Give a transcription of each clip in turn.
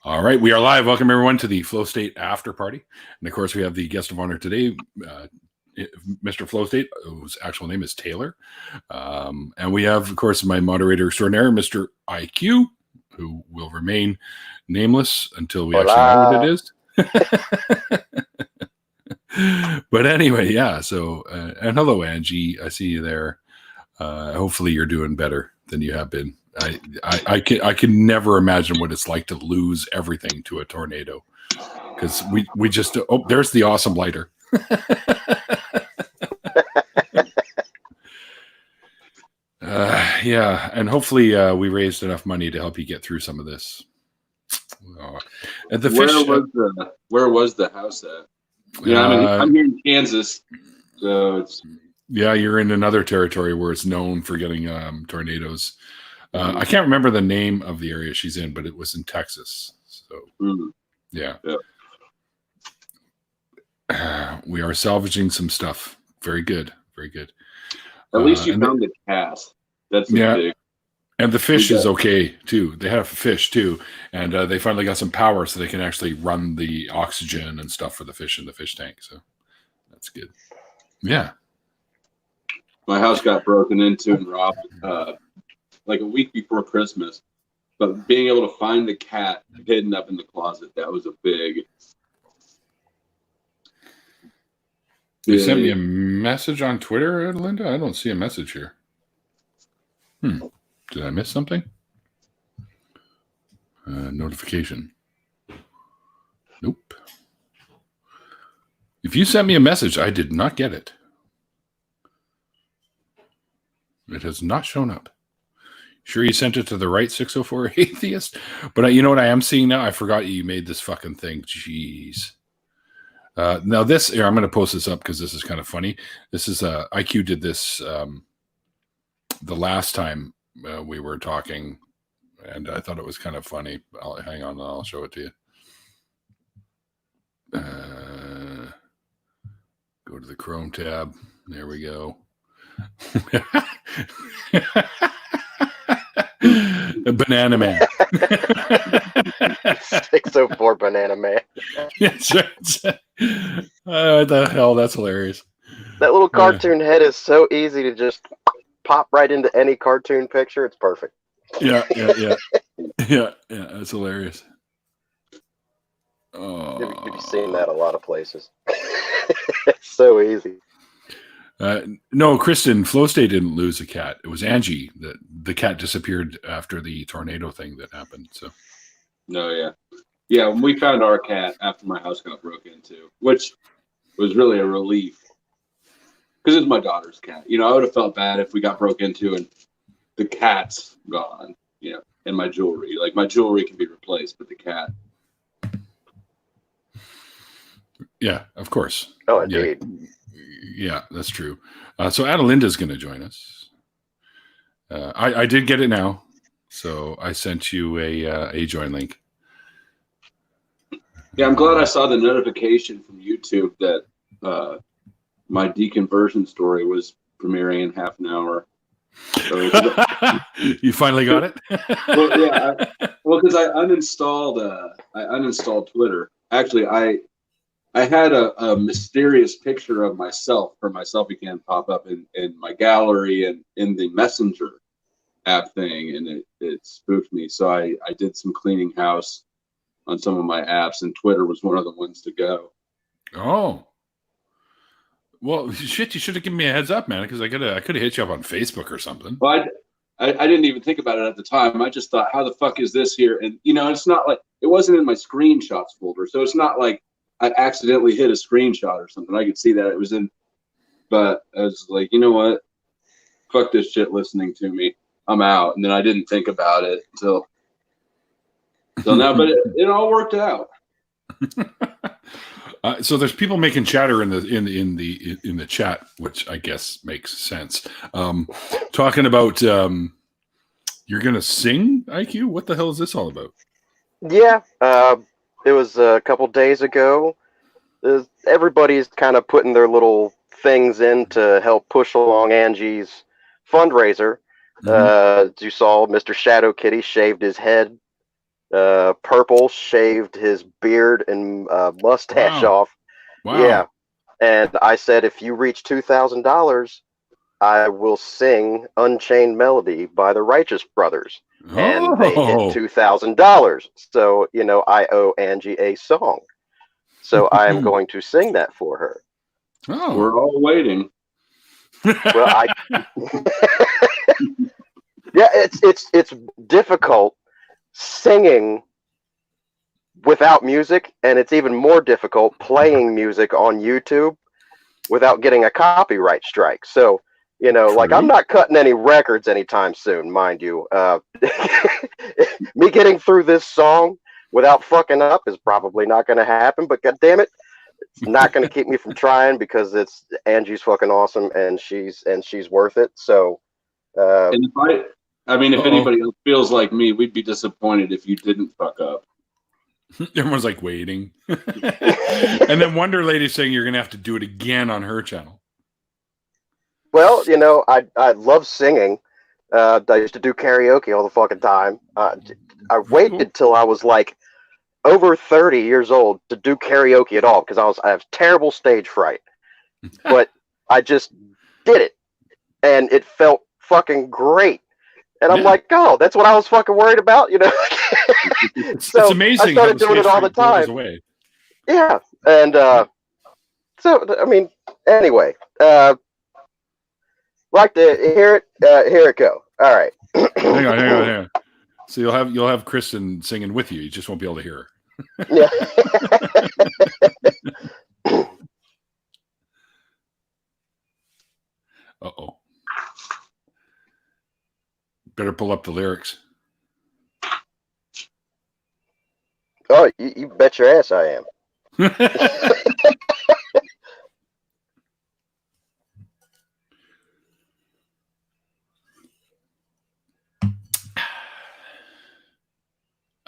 All right, we are live. Welcome everyone to the Flow State After Party, and of course we have the guest of honor today, Mr. Flow State, whose actual name is Taylor, and we have, of course, my moderator extraordinaire, Mr. IQ, who will remain nameless until we actually know what it is. But anyway, yeah. So, and hello, Angie. I see you there. Hopefully, you're doing better than you have been. I can never imagine what it's like to lose everything to a tornado, because we just there's the awesome lighter. Yeah, and hopefully we raised enough money to help you get through some of this. The fish, where was the house at? Yeah, I'm here in Kansas, so it's you're in another territory where it's known for getting tornadoes. I can't remember the name of the area she's in, but it was in Texas. So, yeah. We are salvaging some stuff. Very good. Very good. At least you found the cat. That's big. And the fish is okay, too. They have fish, too. And they finally got some power so they can actually run the oxygen and stuff for the fish in the fish tank. So that's good. Yeah. My house got broken into and robbed like a week before Christmas, but being able to find the cat hidden up in the closet, that was a big. You sent me a message on Twitter, Linda? I don't see a message here. Did I miss something? Notification. Nope. If you sent me a message, I did not get it. It has not shown up. Sure you sent it to the right 604 Atheist? But you know what I am seeing now? I forgot you made this fucking thing. Jeez. Now this, here, I'm going to post this up because this is kind of funny. This is, IQ did this the last time we were talking, and I thought it was kind of funny. Hang on, I'll show it to you. Go to the Chrome tab. There we go. Banana Man. 604 Banana Man. Yes, what the hell? That's hilarious. That little cartoon head is so easy to just pop right into any cartoon picture. It's perfect. Yeah. That's hilarious. Oh, you've seen that a lot of places. It's so easy. No, Kristen, Flow State didn't lose a cat. It was Angie. The cat disappeared after the tornado thing that happened. So, no, yeah. When we found our cat after my house got broken into, which was really a relief because it's my daughter's cat. You know, I would have felt bad if we got broke into and the cat's gone. You know, and my jewelry. Like my jewelry can be replaced, but the cat. Yeah, of course. Oh, indeed. Yeah, that's true. So Adelinda's going to join us. I did get it now, so I sent you a join link. Yeah, I'm glad I saw the notification from YouTube that my deconversion story was premiering in half an hour. So, you finally got it? Well, yeah. Because I uninstalled Twitter. Actually, I had a mysterious picture of myself from my selfie cam pop up in my gallery and in the Messenger app thing, and it spooked me. So I did some cleaning house on some of my apps, and Twitter was one of the ones to go. Oh. Well, shit, you should have given me a heads up, man, because I could have hit you up on Facebook or something. Well, I didn't even think about it at the time. I just thought, how the fuck is this here? And, you know, it's not like, it wasn't in my screenshots folder, so it's not like I accidentally hit a screenshot or something. I could see that it was in, but I was like, you know what? Fuck this shit listening to me. I'm out. And then I didn't think about it until now, but it all worked out. So there's people making chatter in the chat, which I guess makes sense. Talking about you're gonna sing, IQ. What the hell is this all about? Yeah, it was a couple days ago. Everybody's kind of putting their little things in to help push along Angie's fundraiser. As you saw, Mr. Shadow Kitty shaved his head Purple shaved his beard and mustache Wow. off. Wow. Yeah. And I said, if you reach $2,000, I will sing Unchained Melody by the Righteous Brothers. And they hit $2,000. So, I owe Angie a song. So I am going to sing that for her. Oh. We're all waiting. Well, yeah, it's difficult singing without music, and it's even more difficult playing music on YouTube without getting a copyright strike. So, like, I'm not cutting any records anytime soon, mind you. Me getting through this song without fucking up is probably not going to happen, but god damn it, it's not going to keep me from trying, because Angie's fucking awesome, and she's worth it. So, and if anybody else feels like me, we'd be disappointed if you didn't fuck up. Everyone's like waiting. And then Wonder Lady saying you're going to have to do it again on her channel. Well, I love singing. I used to do karaoke all the fucking time. I waited till I was like over 30 years old to do karaoke at all, because I have terrible stage fright. But I just did it, and it felt fucking great. And I'm like, oh, that's what I was fucking worried about, It's amazing. I started doing it all the time. Away. Yeah, and anyway, like to hear it go. All right. hang on. So you'll have Kristen singing with you. You just won't be able to hear her. Yeah. Uh-oh. Better pull up the lyrics. Oh, you bet your ass I am.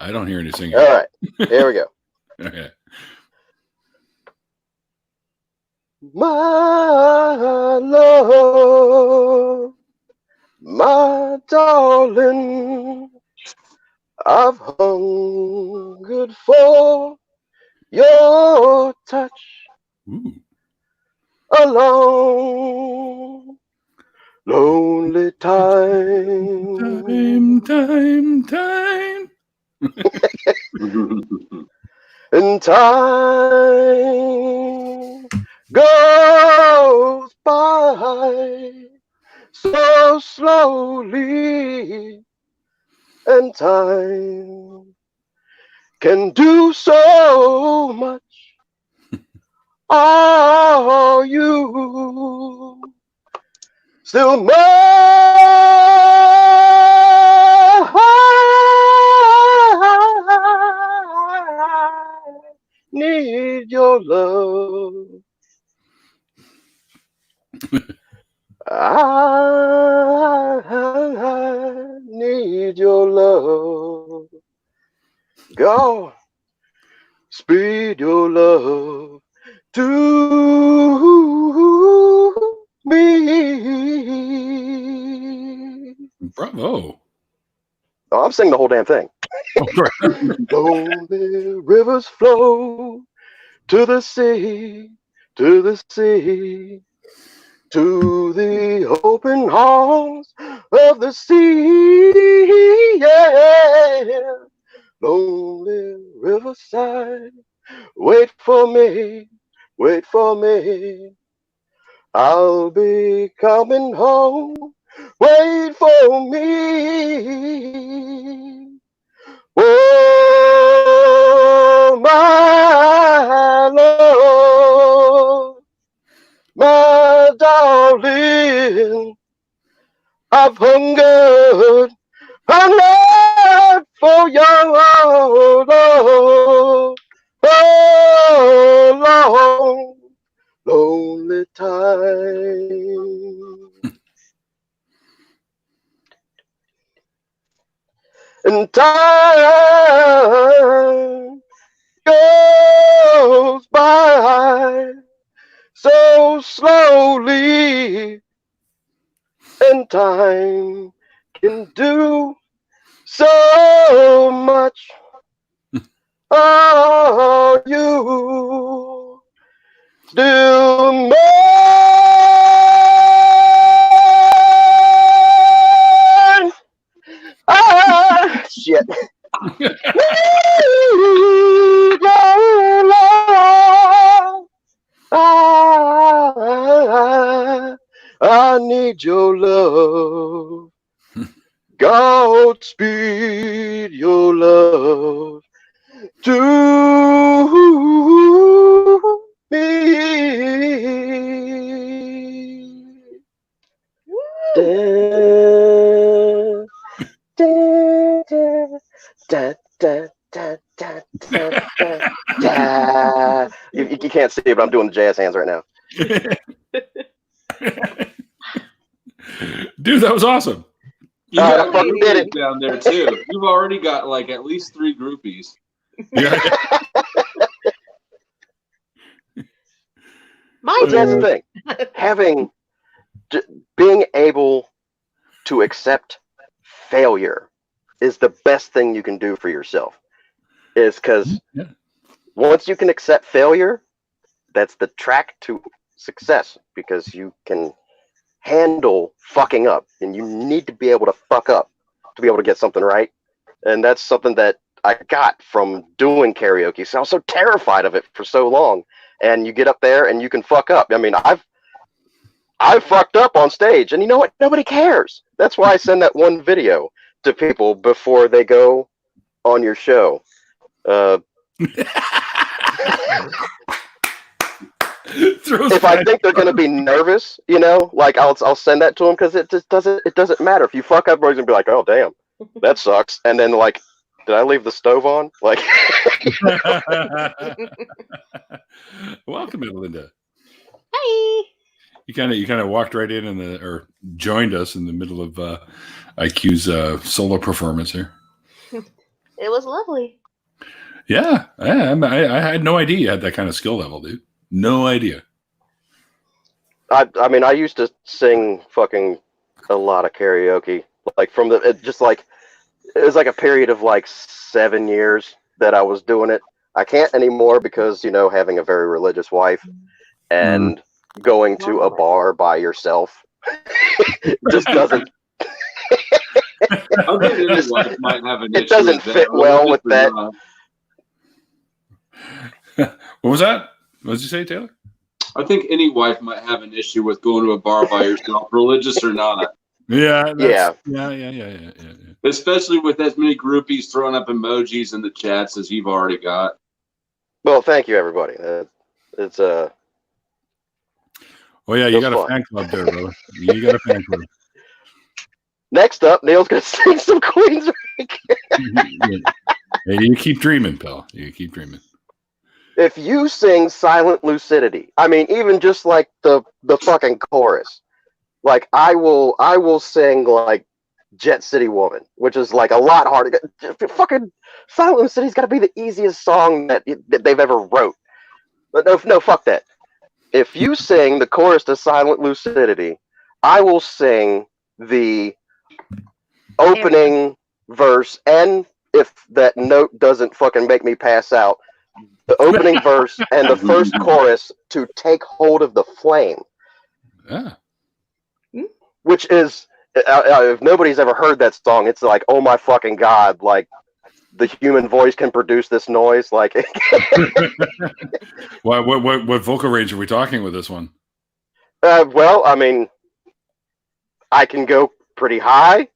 I don't hear any singing. All right, here we go. Okay. My love, my darling, I've hungered for your touch. Ooh. A long, lonely time. Time. And time goes by so slowly, and time can do so much. Are you still need your love. I need your love. God, speed your love to me. Bravo. Oh, I'm singing the whole damn thing. Lonely rivers flow to the sea, to the sea, to the open arms of the sea. Yeah. Lonely riverside, wait for me, wait for me. I'll be coming home, wait for me. Oh, my love, my darling, I've hungered for your love. Oh, long, lonely time. And time goes by so slowly, and time can do so much. yet. I need your love. Godspeed your love to me. Da, da, da, da, da, da, da, da, da. You can't see it, but I'm doing the jazz hands right now. Dude, that was awesome. You I got fucking did it. groupies down there too. You've already got like at least 3 groupies. Yeah. But that's the thing. Being able to accept failure is the best thing you can do for yourself. Is because once you can accept failure, that's the track to success, because you can handle fucking up, and you need to be able to fuck up to be able to get something right. And that's something that I got from doing karaoke. So I was so terrified of it for so long. And you get up there and you can fuck up. I mean, I've fucked up on stage, and you know what? Nobody cares. That's why I send that one video to people before they go on your show. If I think they're gonna be nervous, you know, like I'll send that to them, because it just doesn't matter. If you fuck up, everybody's gonna be like, oh damn, that sucks. And then like, did I leave the stove on? Like, welcome, Linda. Hi. You kind of walked right in or joined us in the middle of IQ's solo performance here. It was lovely. Yeah, I had no idea you had that kind of skill level, dude. No idea. I mean, I used to sing fucking a lot of karaoke, like from it was like a period of like 7 years that I was doing it. I can't anymore because, you know, having a very religious wife and going to a bar by yourself just doesn't. I think any wife might have an issue. It doesn't fit well with that. What was that? What did you say, Taylor? I think any wife might have an issue with going to a bar by yourself, religious or not. Yeah. Yeah. Especially with as many groupies throwing up emojis in the chats as you've already got. Well, thank you, everybody. It's Oh yeah, you got a fan club there, brother. You got a fan club. Next up, Neil's gonna sing some Queensryche. Hey, you keep dreaming, pal. You keep dreaming. If you sing Silent Lucidity, I mean, even just like the fucking chorus, like I will sing like Jet City Woman, which is like a lot harder. Fucking Silent Lucidity's got to be the easiest song that they've ever wrote. But no, fuck that. If you sing the chorus to Silent Lucidity, I will sing the opening verse, and if that note doesn't fucking make me pass out, the opening verse and the first chorus to Take Hold of the Flame. Yeah. Which is, if nobody's ever heard that song, it's like, oh my fucking god, like the human voice can produce this noise. Like, what vocal range are we talking with this one? Well, I mean, I can go pretty high.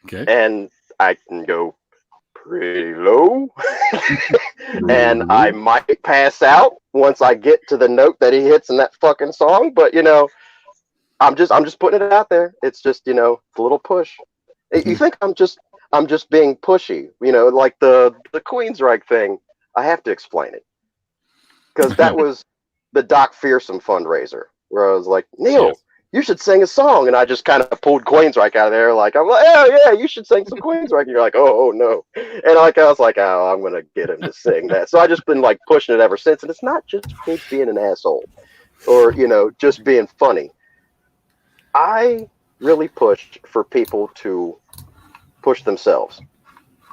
Okay. And I can go pretty low. And I might pass out once I get to the note that he hits in that fucking song. But, you know, I'm just putting it out there. It's just, you know, a little push. You think I'm just being pushy, you know, like the Queensryche thing. I have to explain it, because that was the Doc Fearsome fundraiser where I was like, Neil, you should sing a song, and I just kind of pulled Queensryche out of there. Like, I'm like, oh yeah, you should sing some Queensryche. And you're like, oh no, and like I was like, oh, I'm gonna get him to sing that. So I just been like pushing it ever since, and it's not just me being an asshole, or, you know, just being funny. I really pushed for people to push themselves.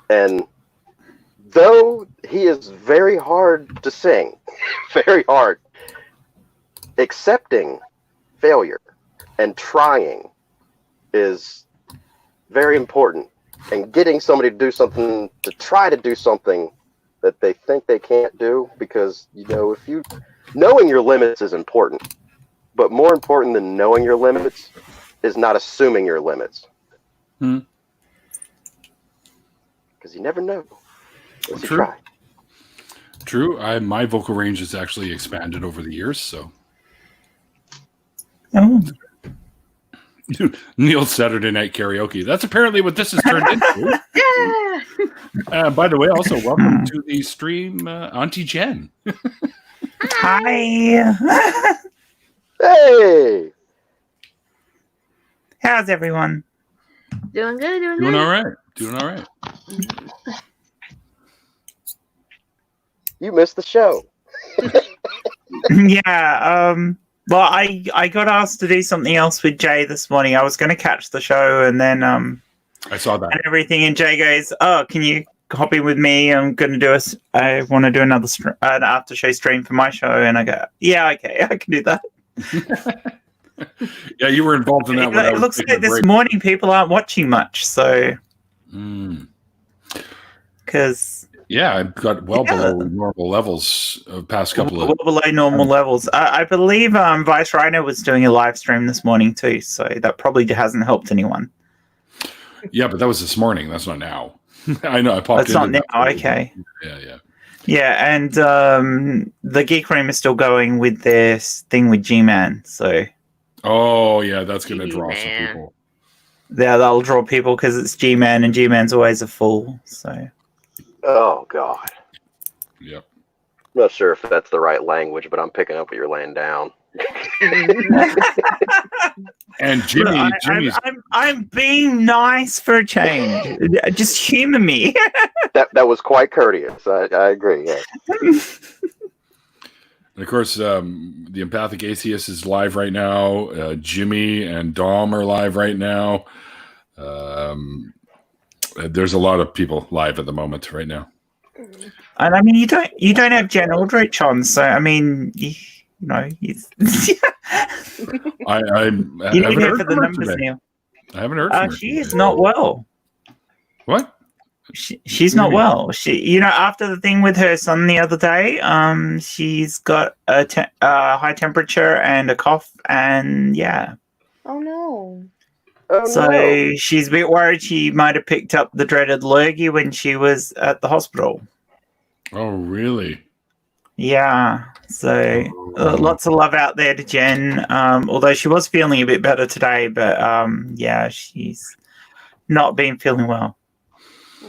And though he is very hard to sing, very hard, accepting failure and trying is very important and getting somebody to do something, to try to do something that they think they can't do, because, if you, knowing your limits is important, but more important than knowing your limits is not assuming your limits. Because you never know. Unless you try. True. My vocal range has actually expanded over the years, so. Oh. Neil's Saturday Night Karaoke. That's apparently what this has turned into. Yeah. By the way, also welcome to the stream, Auntie Jen. Hi. Hey! How's everyone? Doing good, doing Doing good. all right. Doing all right. You missed the show. Yeah. Well, I got asked to do something else with Jay this morning. I was going to catch the show, and then I saw that. and everything. And Jay goes, "Oh, can you hop in with me? I'm going to do I want to do another an after show stream for my show." And I go, "Yeah, okay, I can do that." Yeah, you were involved in that one. It looks like this morning people aren't watching much, so because. Yeah, I've got well below normal levels of past couple of... Well below normal levels. I believe Vice Rhino was doing a live stream this morning too, so that probably hasn't helped anyone. Yeah, but that was this morning. That's not now. I know, I popped That's not now, okay. Yeah. Yeah, and the Geek Room is still going with their thing with G-Man, so... Oh, yeah, that's going to draw some G-Man. people. Yeah, that'll draw people because it's G-Man, and G-Man's always a fool, so... Oh, God. Yep. I'm not sure if that's the right language, but I'm picking up what you're laying down. And Jimmy's... I'm being nice for a change. Just humor me. That was quite courteous. I agree, yeah. And of course, the Empathic Atheist is live right now. Jimmy and Dom are live right now. There's a lot of people live at the moment right now. And I mean, you don't have Jen Aldrich on, so I mean, he's I you haven't need her heard for the from her numbers today. now. I haven't heard from her. She is not well. What? She's not well. She, after the thing with her son the other day, she's got a high temperature and a cough, and yeah. Oh no. Oh, So no. she's a bit worried she might have picked up the dreaded lurgy when she was at the hospital. Oh, really? Yeah. So lots of love out there to Jen. Although she was feeling a bit better today, but yeah, she's not been feeling well.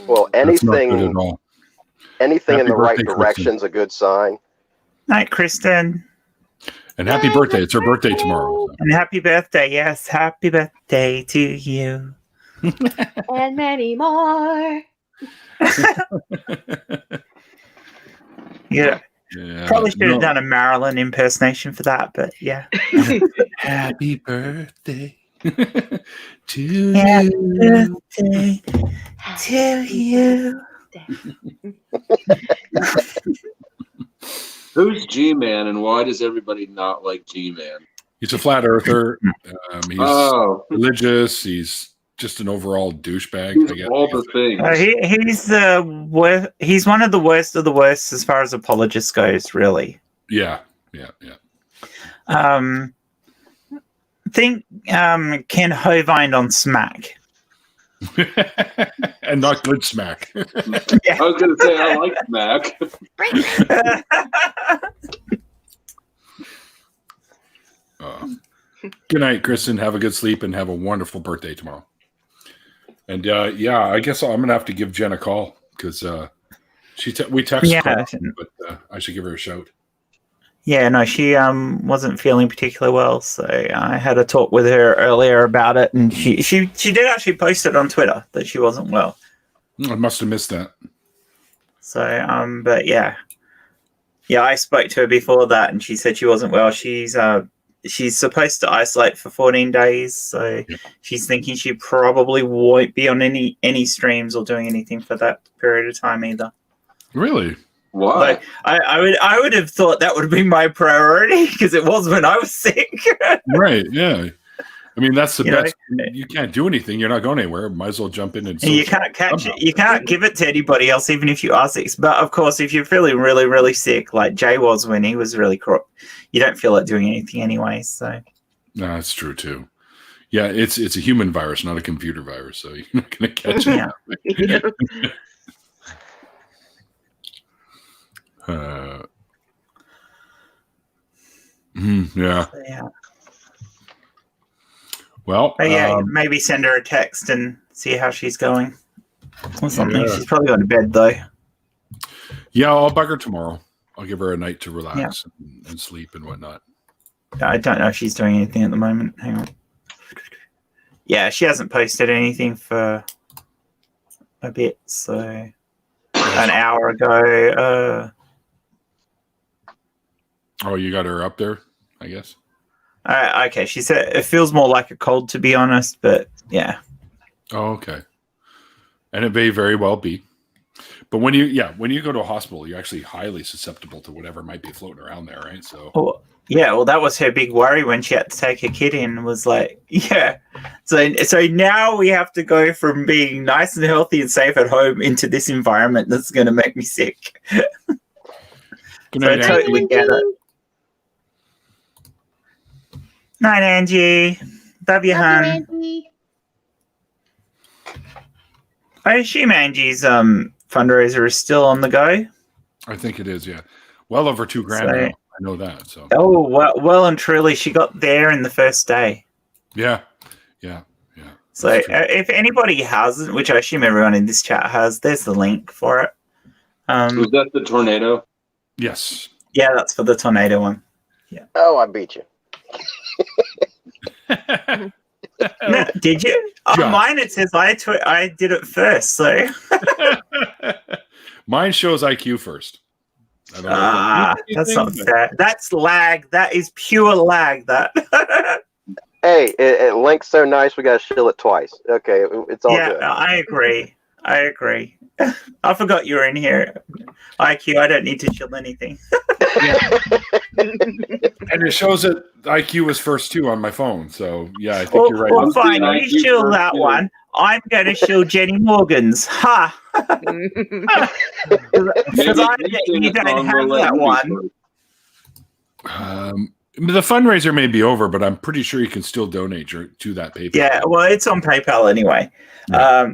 Well, That's not good anything at all. anything in Happy the right birthday, direction's a good sign. Night, Kristen. And happy birthday. It's her birthday tomorrow. And happy birthday. Yes, happy birthday to you. And many more. Yeah. Yeah, Probably should have done a Marilyn impersonation for that, but yeah. Happy birthday to Happy you. birthday to you. Who's G-Man and why does everybody not like G-Man? He's a flat earther. He's Oh, religious. He's just an overall douchebag, he's I guess. all the things. He's one of the worst of the worst as far as apologists goes, really. Yeah. Think Ken Hovind on Smack. And not good smack. I was going to say I like Mac. Good night, Kristen. Have a good sleep and have a wonderful birthday tomorrow. And yeah, I guess I'm gonna have to give Jen a call because we text, but I should give her a shout. Yeah, no, she wasn't feeling particularly well, so I had a talk with her earlier about it, and she did actually post it on Twitter that she wasn't well. I must have missed that. So but yeah, I spoke to her before that, and she said she wasn't well. She's supposed to isolate for 14 days, so she's thinking she probably won't be on any streams or doing anything for that period of time either. Really? Why? Like, I would have thought that would be my priority because it was when I was sick. Right? Yeah. I mean, that's the You know, best. You can't do anything. You're not going anywhere. Might as well jump in and you can't catch it. You can't give it to anybody else, even if you are sick. But of course, if you're feeling really, really sick, like Jay was when he was really crook, you don't feel like doing anything anyway. So no, that's true too. Yeah, it's a human virus, not a computer virus. So you're not going to catch it. yeah. Yeah. So, yeah. Well, But yeah, maybe send her a text and see how she's going or something. Yeah. She's probably going to bed though. yeah, I'll bug her tomorrow. I'll give her a night to relax and sleep and whatnot. I don't know if she's doing anything at the moment. Hang on. Yeah, she hasn't posted anything for a bit. So an hour ago. Oh, you got her up there, I guess. Okay, she said it feels more like a cold, to be honest, but yeah. Oh, okay. And it may very well be. But when you go to a hospital, you're actually highly susceptible to whatever might be floating around there, right? So well, that was her big worry when she had to take her kid in. Was like, yeah. So now we have to go from being nice and healthy and safe at home into this environment that's going to make me sick. Good So I night, totally Angie. get it. Night, Angie. Love you, Love hon. you, Auntie. I assume Angie's fundraiser is still on the go. I think it is, yeah. Well over $2,000 So- now. I know that. So Oh, well and truly, she got there in the first day. yeah. So That's true. if anybody hasn't, which I assume everyone in this chat has, there's the link for it. Was that the tornado? Yes. Yeah, that's for the tornado one. Oh, I beat you. No, did you? On Yeah. mine it says I did it first. So Mine shows IQ first. I don't know if that means that's not anything, fair. That's lag. That is pure lag. That. Hey, it links so nice, we got to shill it twice. Okay, it's all Yeah, good. I agree. I forgot you were in here. IQ, I don't need to chill anything. And it shows that IQ was first too on my phone. So yeah, I think Well, you're right. well I'm fine. seeing You IQ chill first, that too. one. I'm going to chill Jenny Morgan's. Ha! Because you don't have that one. The fundraiser may be over, but I'm pretty sure you can still donate to that PayPal. Yeah, well, it's on PayPal anyway. Yeah.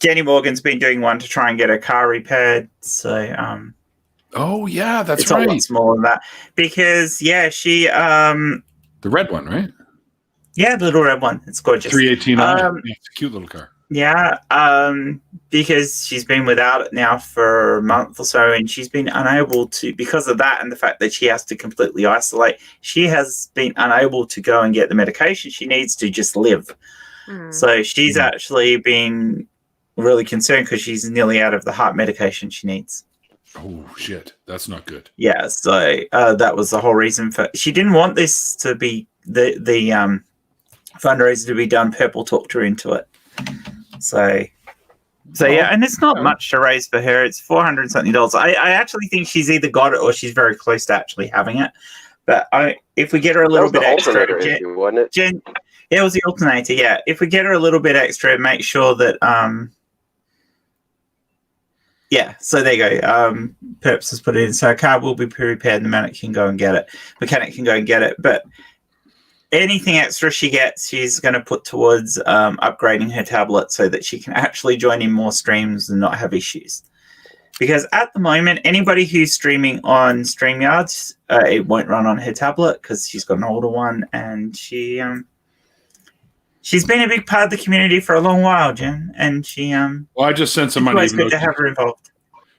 Jenny Morgan's been doing one to try and get her car repaired. So Oh yeah, that's it's a right. lot smaller than that. Because, yeah, she... The red one, right? yeah, the little red one. It's gorgeous. 318. It's a cute little car. Yeah, because she's been without it now for a month or so, and she's been unable to, because of that and the fact that she has to completely isolate, she has been unable to go and get the medication she needs to just live. So she's actually been really concerned because she's nearly out of the heart medication she needs. Oh shit, that's not good. Yeah, so that was the whole reason for. She didn't want this to be the fundraiser to be done. Purple talked her into it. So yeah, and it's not much to raise for her. It's $400 something. I actually think she's either got it or she's very close to actually having it. But if we get her a That little was the bit extra, alternator issue, wasn't it? it was the alternator. Yeah, if we get her a little bit extra, make sure that yeah. So there you go. Perps has put it in. So a car will be repaired. The mechanic can go and get it. But anything extra she gets, she's going to put towards upgrading her tablet so that she can actually join in more streams and not have issues. Because at the moment, anybody who's streaming on StreamYard, it won't run on her tablet because she's got an older one, and she's been a big part of the community for a long while, Jen. And Well, I just sent some it's money. always even good though to have her involved.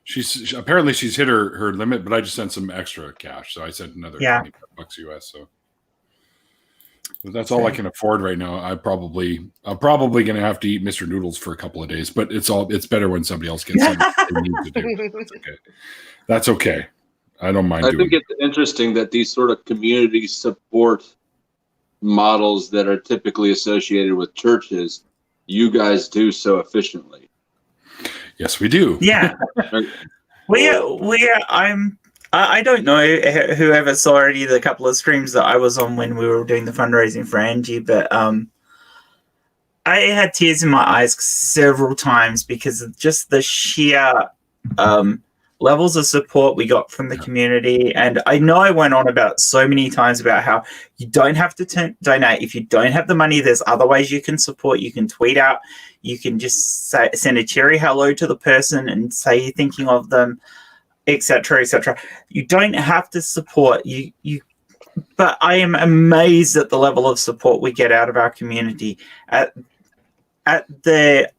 she's apparently she's hit her limit, but I just sent some extra cash, so I sent another $20 US. So that's all I can afford right now. I'm probably going to have to eat Mr. Noodles for a couple of days, but it's better when somebody else gets something they need to do. That's okay. I don't mind. I think it's interesting that these sort of community support models that are typically associated with churches, you guys do so efficiently. Yes, we do. Yeah. I'm I don't know whoever saw already the couple of streams that I was on when we were doing the fundraising for Angie, but I had tears in my eyes several times because of just the sheer levels of support we got from the community. And I know I went on about so many times about how you don't have to donate. If you don't have the money, there's other ways you can support. You can tweet out. You can just send a cheery hello to the person and say you're thinking of them, etc., etc. You don't have to support you. But I am amazed at the level of support we get out of our community, at the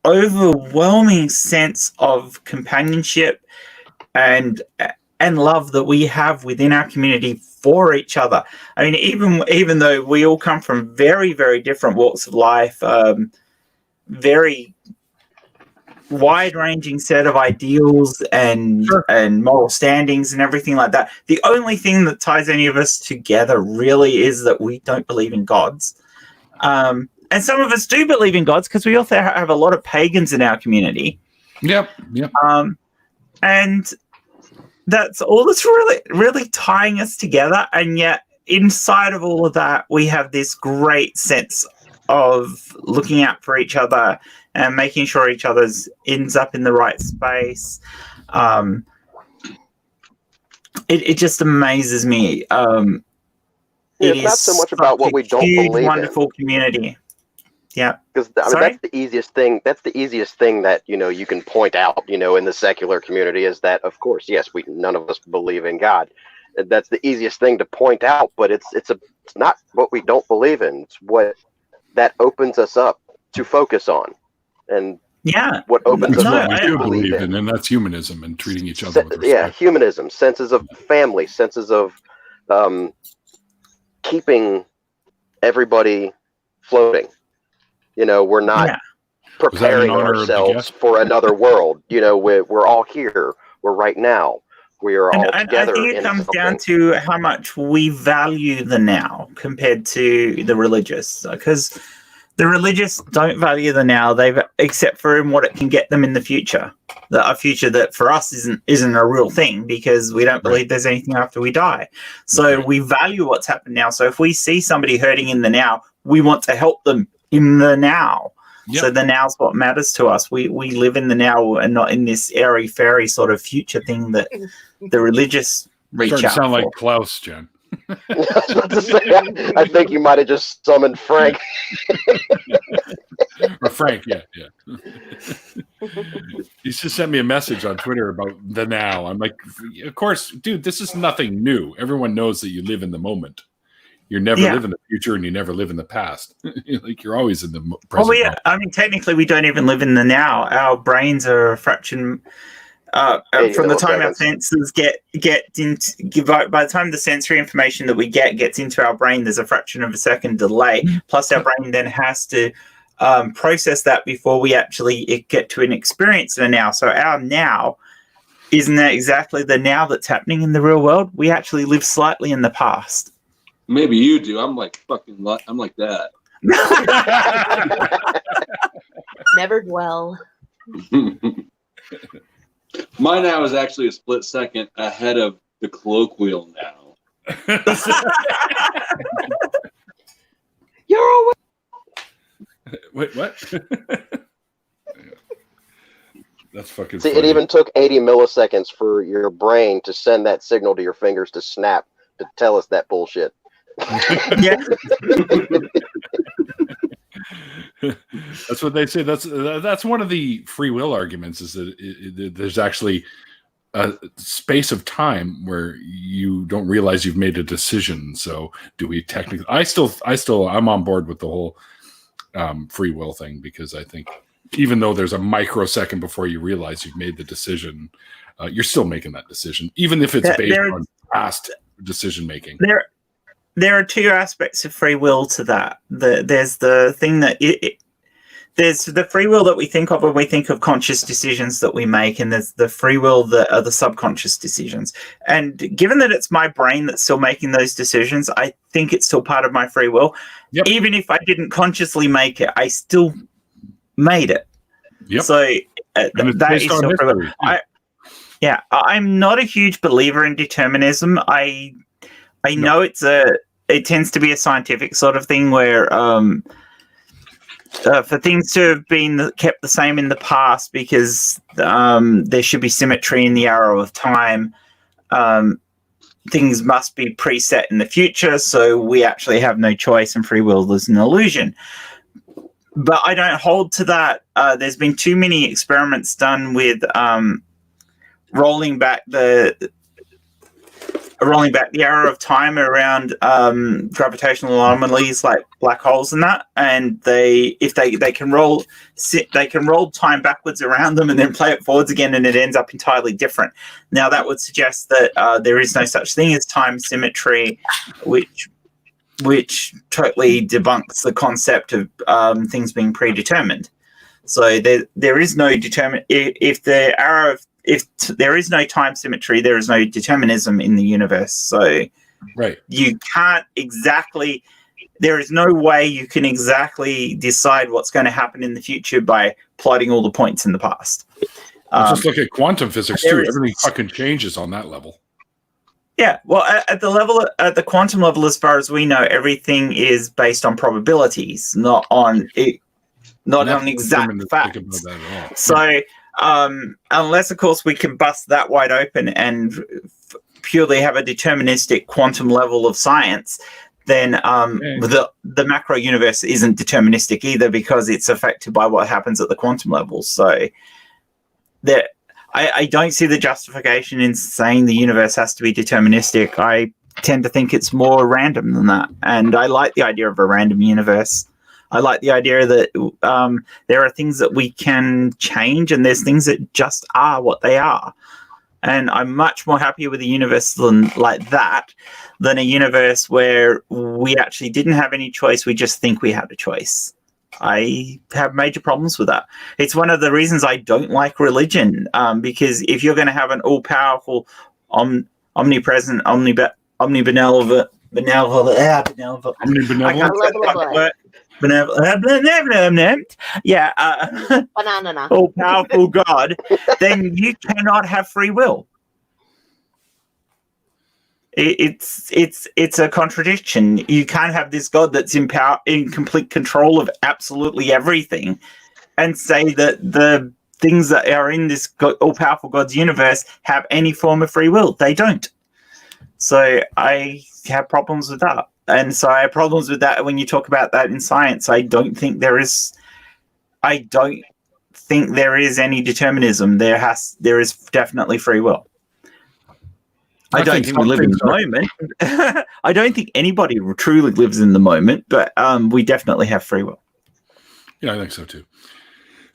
overwhelming sense of companionship and love that we have within our community for each other. I mean, even though we all come from very, very different walks of life, very wide-ranging set of ideals and moral standings and everything like that, the only thing that ties any of us together really is that we don't believe in gods. And some of us do believe in gods because we also have a lot of pagans in our community. Yep. And that's all that's really, really tying us together. And yet, inside of all of that, we have this great sense of looking out for each other and making sure each other's ends up in the right space. It just amazes me. It's not so much about what we don't believe in. Wonderful community. Yeah, because that's the easiest thing. That's the easiest thing that you can point out. In the secular community is that, of course, yes, none of us believe in God. That's the easiest thing to point out. But it's not what we don't believe in. It's what that opens us up to focus on, and what opens us up we to do believe in, and that's humanism and treating each other with respect. Yeah, humanism, senses of family, senses of keeping everybody floating. We're not preparing ourselves for another world. We're all here. We're right now. We are all together. I think it comes down to how much we value the now compared to the religious, because the religious don't value the now. Except for in what it can get them in the future. A future that for us isn't a real thing because we don't believe there's anything after we die. So we value what's happened now. So if we see somebody hurting in the now, we want to help them in the now. Yep. So the now's what matters to us. We live in the now and not in this airy fairy sort of future thing that the religious reach out for. Sound like Klaus, Jen. I was about to say, I think you might have just summoned Frank. Or Frank, yeah. He just sent me a message on Twitter about the now. I'm like, of course, dude, this is nothing new. Everyone knows that you live in the moment. You never live in the future, and you never live in the past. Like you're always in the present. Well, I mean, technically, we don't even live in the now. Our brains are a fraction. From the time our senses get into, by the time the sensory information that we gets into our brain, there's a fraction of a second delay. Plus, our brain then has to process that before we actually get to an experience in the now. So our now isn't that exactly the now that's happening in the real world. We actually live slightly in the past. Maybe you do. I'm like I'm like that. Never dwell. My now is actually a split second ahead of the colloquial now. You're away. Wait, what? That's fucking See, funny. it even took 80 milliseconds for your brain to send that signal to your fingers to snap to tell us that bullshit. Yeah. That's what they say. That's one of the free will arguments, is that there's actually a space of time where you don't realize you've made a decision. So do we technically, I'm on board with the whole free will thing, because I think even though there's a microsecond before you realize you've made the decision, you're still making that decision, even if it's based on past decision making. There are two aspects of free will to that. There's the thing that there's the free will that we think of when we think of conscious decisions that we make, and there's the free will that are the subconscious decisions. And given that it's my brain that's still making those decisions, I think it's still part of my free will. Yep. Even if I didn't consciously make it, I still made it. Yep. So that is still free will. Yeah, I'm not a huge believer in determinism. I know it tends to be a scientific sort of thing where for things to have been kept the same in the past because there should be symmetry in the arrow of time, things must be preset in the future, so we actually have no choice and free will is an illusion. But I don't hold to that. There's been too many experiments done with rolling back the arrow of time around gravitational anomalies like black holes and that, and they can roll time backwards around them and then play it forwards again, and it ends up entirely different. Now that would suggest that there is no such thing as time symmetry, which totally debunks the concept of things being predetermined. So there is no if there is no time symmetry, there is no determinism in the universe. So you can't exactly, there is no way you can exactly decide what's going to happen in the future by plotting all the points in the past. Just look at quantum physics too. Everything fucking changes on that level. Yeah, well, at the quantum level, as far as we know, everything is based on probabilities, not on exact facts. So, unless, of course, we can bust that wide open and purely have a deterministic quantum level of science, then the macro universe isn't deterministic either, because it's affected by what happens at the quantum level. So, I don't see the justification in saying the universe has to be deterministic. I tend to think it's more random than that. And I like the idea of a random universe. I like the idea that there are things that we can change and there's things that just are what they are. And I'm much more happy with a universe like that than a universe where we actually didn't have any choice. We just think we had a choice. I have major problems with that. It's one of the reasons I don't like religion, because if you're going to have an all-powerful, omnipresent, benevolent, all-powerful God, then you cannot have free will. It's a contradiction. You can't have this God that's in complete control of absolutely everything, and say that the things that are in this all-powerful God's universe have any form of free will. They don't. So I have problems with that. And so I have problems with that when you talk about that in science. I don't think there is any determinism. There is definitely free will. I don't think we live in the moment. I don't think anybody truly lives in the moment, but we definitely have free will. Yeah, I think so too.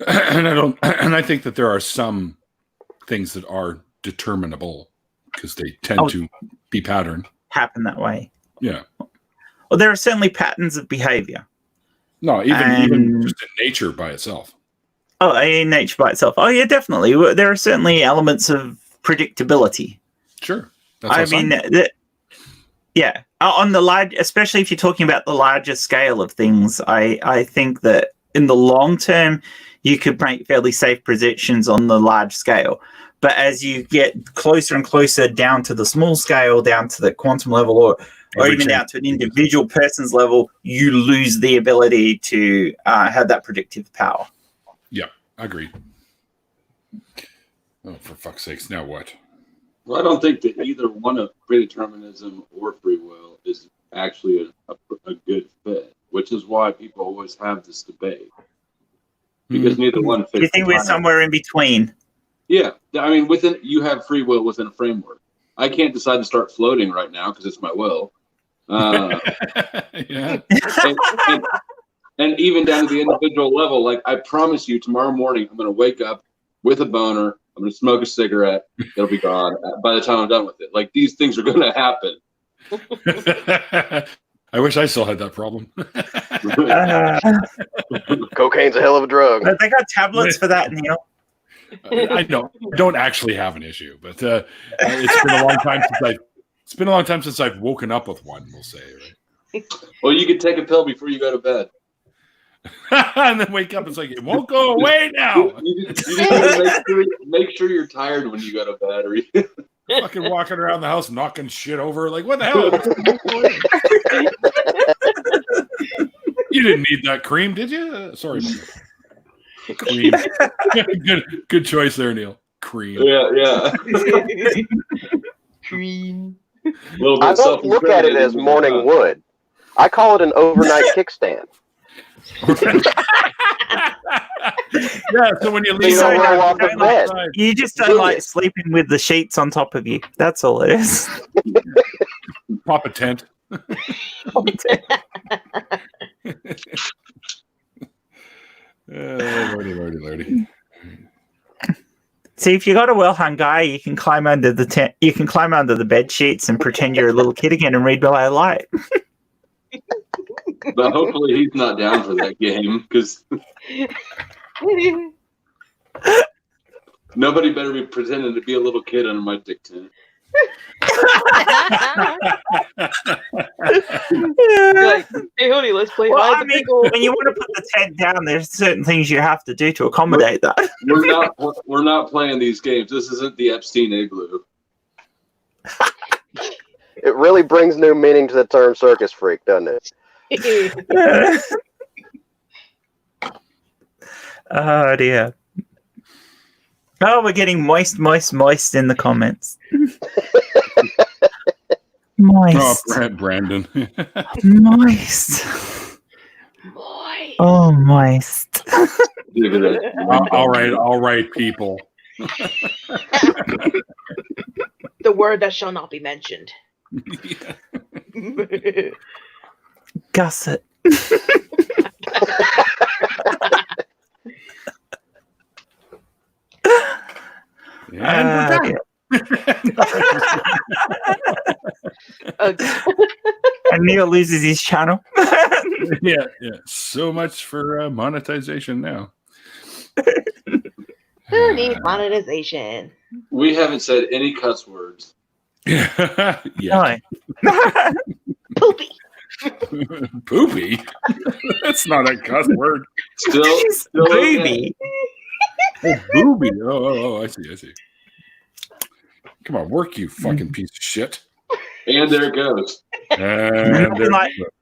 And I think that there are some things that are determinable because they tend to be patterned. Happen that way. Yeah. Well, there are certainly patterns of behavior. No, even just in nature by itself. Oh, in nature by itself. Oh, yeah, definitely. There are certainly elements of predictability. Sure. I mean, on the large, especially if you're talking about the larger scale of things, I think that in the long term, you could make fairly safe predictions on the large scale. But as you get closer and closer down to the small scale, down to the quantum level, or even down to an individual person's level, you lose the ability to have that predictive power. Yeah, agreed. Oh, for fuck's sakes, now what? Well, I don't think that either one of predeterminism or free will is actually a good fit, which is why people always have this debate. Because neither one fits. You think we're somewhere in between? Yeah. I mean, you have free will within a framework. I can't decide to start floating right now because it's my will. Yeah. And even down to the individual level, like I promise you tomorrow morning, I'm going to wake up with a boner. I'm going to smoke a cigarette. It'll be gone by the time I'm done with it. Like these things are going to happen. I wish I still had that problem. Cocaine's a hell of a drug. But they got tablets for that, Neil. I don't actually have an issue, but it's been a long time since I've woken up with one. We'll say, right? Well, you could take a pill before you go to bed. and then wake up. It's like, it won't go away now. You just gotta make sure you're tired when you go to bed. Or Fucking walking around the house, knocking shit over. Like, what the hell? You didn't need that cream, did you? Sorry. Cream. good choice there, Neil. Cream. Yeah. Cream. I don't look at it as morning wood. I call it an overnight kickstand. Yeah, so when you So leave, you don't roll off the bed. You just don't like sleeping with the sheets on top of you. That's all it is. pop a tent. Lordy. See, if you got a well-hung guy, you can climb under the tent. You can climb under the bed sheets and pretend you're a little kid again and read below light. But hopefully he's not down for that game, because nobody better be pretending to be a little kid under my dick tent. Like, hey, honey, let's play Well, hide I the mean, pickle. when you want to put the tent down, there's certain things you have to do to accommodate that. We're not playing these games. This isn't the Epstein Igloo. It really brings new meaning to the term circus freak, doesn't it? Oh dear. Oh, we're getting moist in the comments. Moist. Oh, Brandon. Moist. Boy. Oh, moist. Give it a all right, people. The word that shall not be mentioned. Gusset. And we're done. Okay. And Neil loses his channel. Yeah. So much for monetization now. Who needs monetization? We haven't said any cuss words. Yeah. No. Poopy. Poopy? That's not a cuss word. Still Baby. Oh, booby. Oh, I see. Come on, work, you fucking piece of shit. And there it goes. And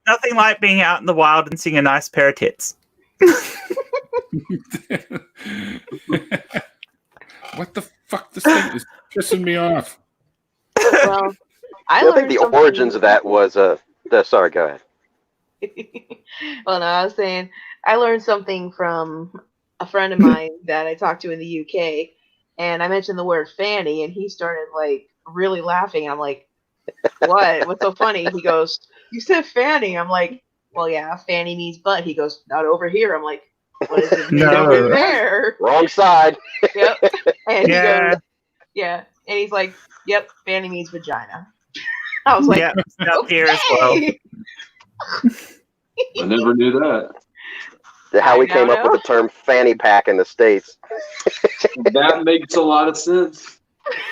Nothing like being out in the wild and seeing a nice pair of tits. What the fuck? This thing is pissing me off. Well, I think the origins of that was sorry, go ahead. Well, no, I was saying I learned something from a friend of mine that I talked to in the UK, and I mentioned the word fanny, and he started like really laughing. I'm like, "What? What's so funny?" He goes, "You said fanny." I'm like, "Well, yeah, fanny means butt." He goes, "Not over here." I'm like, "What is it mean over there?" Wrong side. Yep. And he Yeah. goes, "Yeah," and he's like, "Yep, fanny means vagina." I was like, Yeah, up here as well. "Okay." I never knew that. How we I came up know. with the term fanny pack in the States. That makes a lot of sense.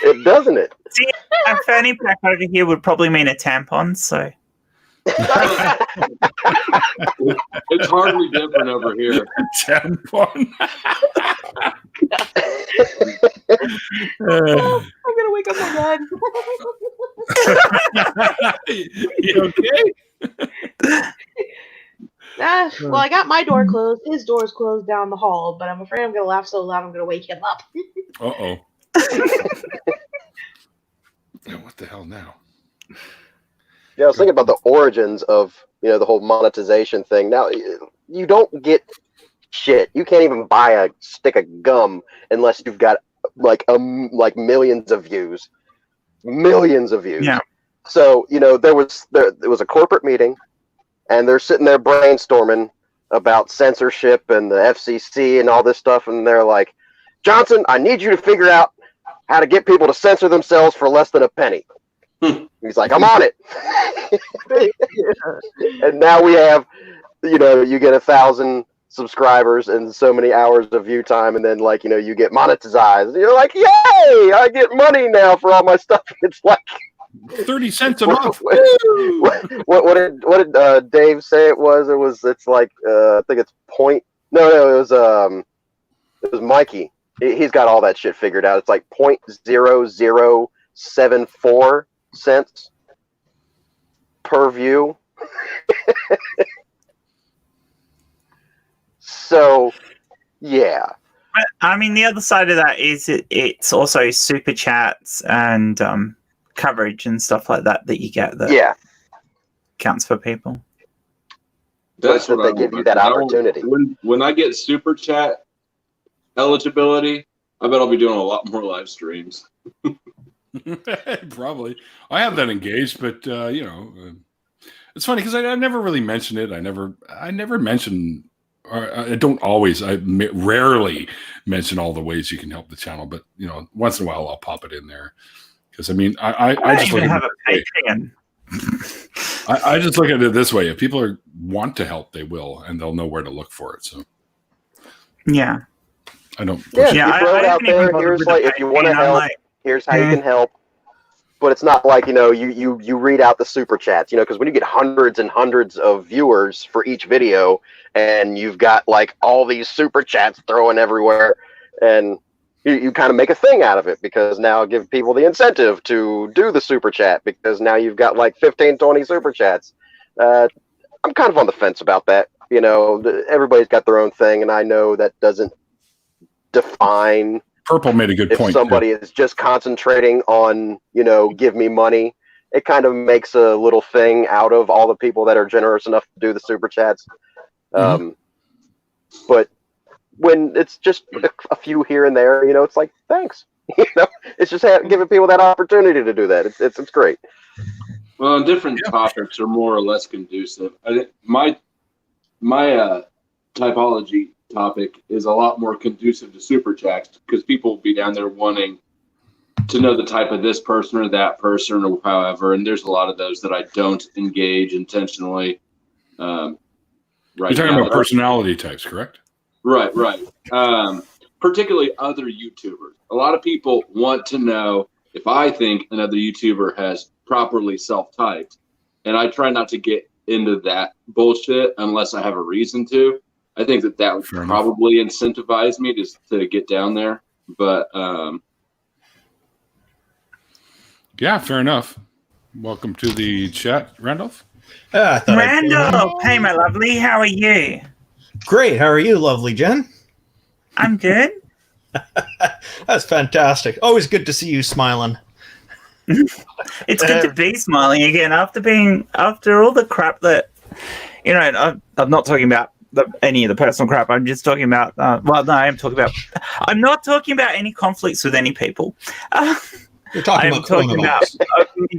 It doesn't it? See, a fanny pack over here would probably mean a tampon, so. It's hardly different over here. Tampon. I'm gonna wake up my dad. You okay? Well, I got my door closed. His door's closed down the hall, but I'm afraid I'm gonna laugh so loud I'm gonna wake him up. Uh-oh. What the hell now? Yeah, I was thinking about the origins of the whole monetization thing. Now, you don't get shit. You can't even buy a stick of gum unless you've got like millions of views. Millions of views. Yeah. So there was a corporate meeting, and they're sitting there brainstorming about censorship and the FCC and all this stuff, and they're like, "Johnson, I need you to figure out how to get people to censor themselves for less than a penny." He's like, "I'm on it." And now we have, you get 1,000 subscribers and so many hours of view time, and then you get monetized. And you're like, "Yay! I get money now for all my stuff." It's like 30 cents a month. What did Dave say it was? It's like I think it's point. No, it was Mikey. He's got all that shit figured out. It's like 0.0074 cents per view. So, yeah. I mean, the other side of that is it's also super chats and coverage and stuff like that you get that counts for people. That's what they give you that opportunity. When I get super chat eligibility, I bet I'll be doing a lot more live streams. Probably. I have that engaged, but it's funny because I never really mention it. I never mention, or I don't always. I rarely mention all the ways you can help the channel, but once in a while I'll pop it in there because I just look at it. I just look at it this way: if people want to help, they will, and they'll know where to look for it. So, yeah, I don't. You throw it out there. Here's if you want to help. Here's how you can help. But it's not like you read out the super chats, because when you get hundreds and hundreds of viewers for each video, and you've got like all these super chats throwing everywhere, and you kind of make a thing out of it because now give people the incentive to do the super chat because now you've got like 15, 20 super chats. I'm kind of on the fence about that. Everybody's got their own thing, and I know that doesn't define. Purple made a good point. If somebody is just concentrating on, give me money, it kind of makes a little thing out of all the people that are generous enough to do the super chats. But when it's just a few here and there, it's like, thanks. It's just giving people that opportunity to do that. It's great. Well, different topics are more or less conducive. My typology topic is a lot more conducive to super chats because people will be down there wanting to know the type of this person or that person or however, and there's a lot of those that I don't engage intentionally. You're talking about personality types, correct? Right. Particularly other YouTubers. A lot of people want to know if I think another YouTuber has properly self-typed, and I try not to get into that bullshit unless I have a reason to. I think that would probably incentivize me to get down there. But yeah, fair enough. Welcome to the chat, Randolph. Randolph, hey, my lovely. How are you? Great. How are you, lovely Jen? I'm good. That's fantastic. Always good to see you smiling. It's good to be smiling again after all the crap that I'm not talking about any of the personal crap. I'm just talking about. I'm not talking about any conflicts with any people. You're talking about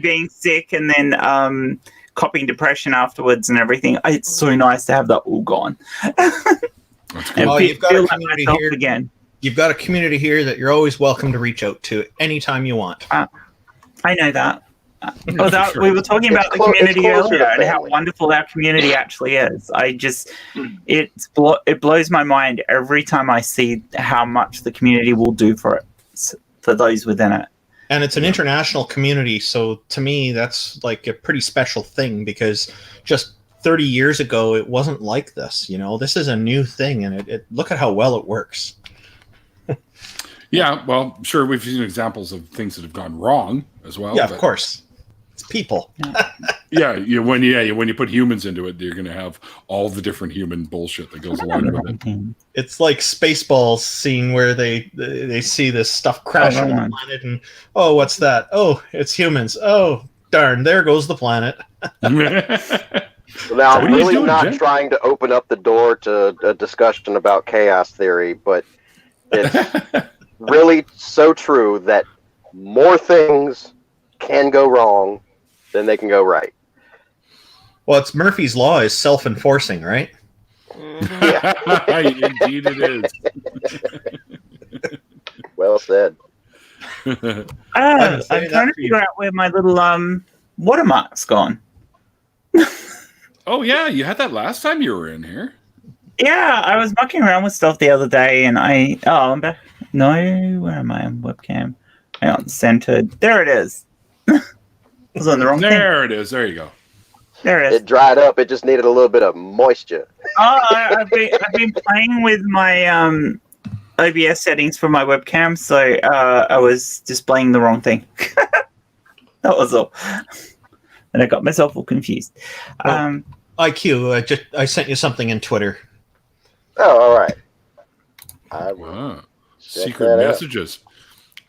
being sick and then copying depression afterwards and everything. It's so nice to have that all gone. And you've got a community here again. You've got a community here that you're always welcome to reach out to anytime you want. I know that. We were talking about the community earlier and how wonderful our community actually is. It blows my mind every time I see how much the community will do for those within it. And it's an international community, so to me that's like a pretty special thing because just 30 years ago it wasn't like this. This is a new thing, and it look at how well it works. Yeah, well, sure, we've seen examples of things that have gone wrong as well. Yeah, of course. It's people. When you put humans into it, you're going to have all the different human bullshit that goes along with it. It's like Spaceballs scene where they see this stuff crash on the planet and, oh, what's that? Oh, it's humans. Oh, darn, there goes the planet. Now, I'm really not trying to open up the door to a discussion about chaos theory, but it's really so true that more things can go wrong than they can go right. Well, it's Murphy's Law is self-enforcing, right? Yeah. Indeed it is. Well said. I'm trying to figure out where my little watermark's gone. Oh, yeah, you had that last time you were in here. Yeah, I was mucking around with stuff the other day, and I'm back. No, where am I on webcam? Hang on, centered. There it is. I was on the wrong thing. There it is. There you go. There it is. It dried up. It just needed a little bit of moisture. I've been playing with my OBS settings for my webcam, so I was displaying the wrong thing. That was all. And I got myself all confused. IQ, I sent you something in Twitter. Oh, all right. I will Ah, check secret that out. messages.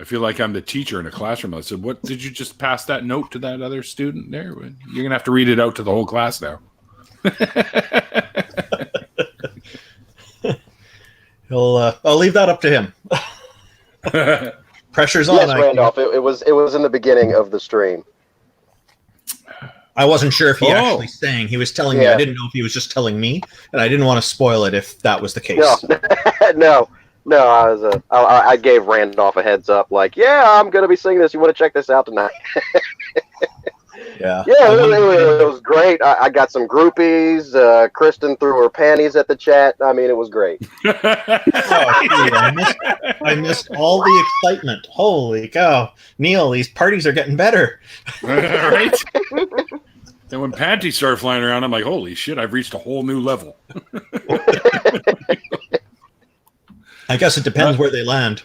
I feel like I'm the teacher in a classroom. I said, "What did you just pass that note to that other student there? You're gonna have to read it out to the whole class now." I'll leave that up to him. Pressure's on. Yes, IQ. Randolph. It was in the beginning of the stream. I wasn't sure if he Oh. actually sang. He was telling me. Yeah. I didn't know if he was just telling me, and I didn't want to spoil it if that was the case. No, no. I gave Randolph a heads up. Like, yeah, I'm gonna be singing this. You want to check this out tonight? Yeah. Yeah, it was great. I got some groupies. Kristen threw her panties at the chat. I mean, it was great. Oh, dude, I missed all the excitement. Holy cow. Neil, these parties are getting better. Right? And when panties started flying around, I'm like, "Holy shit! I've reached a whole new level." I guess it depends where they land.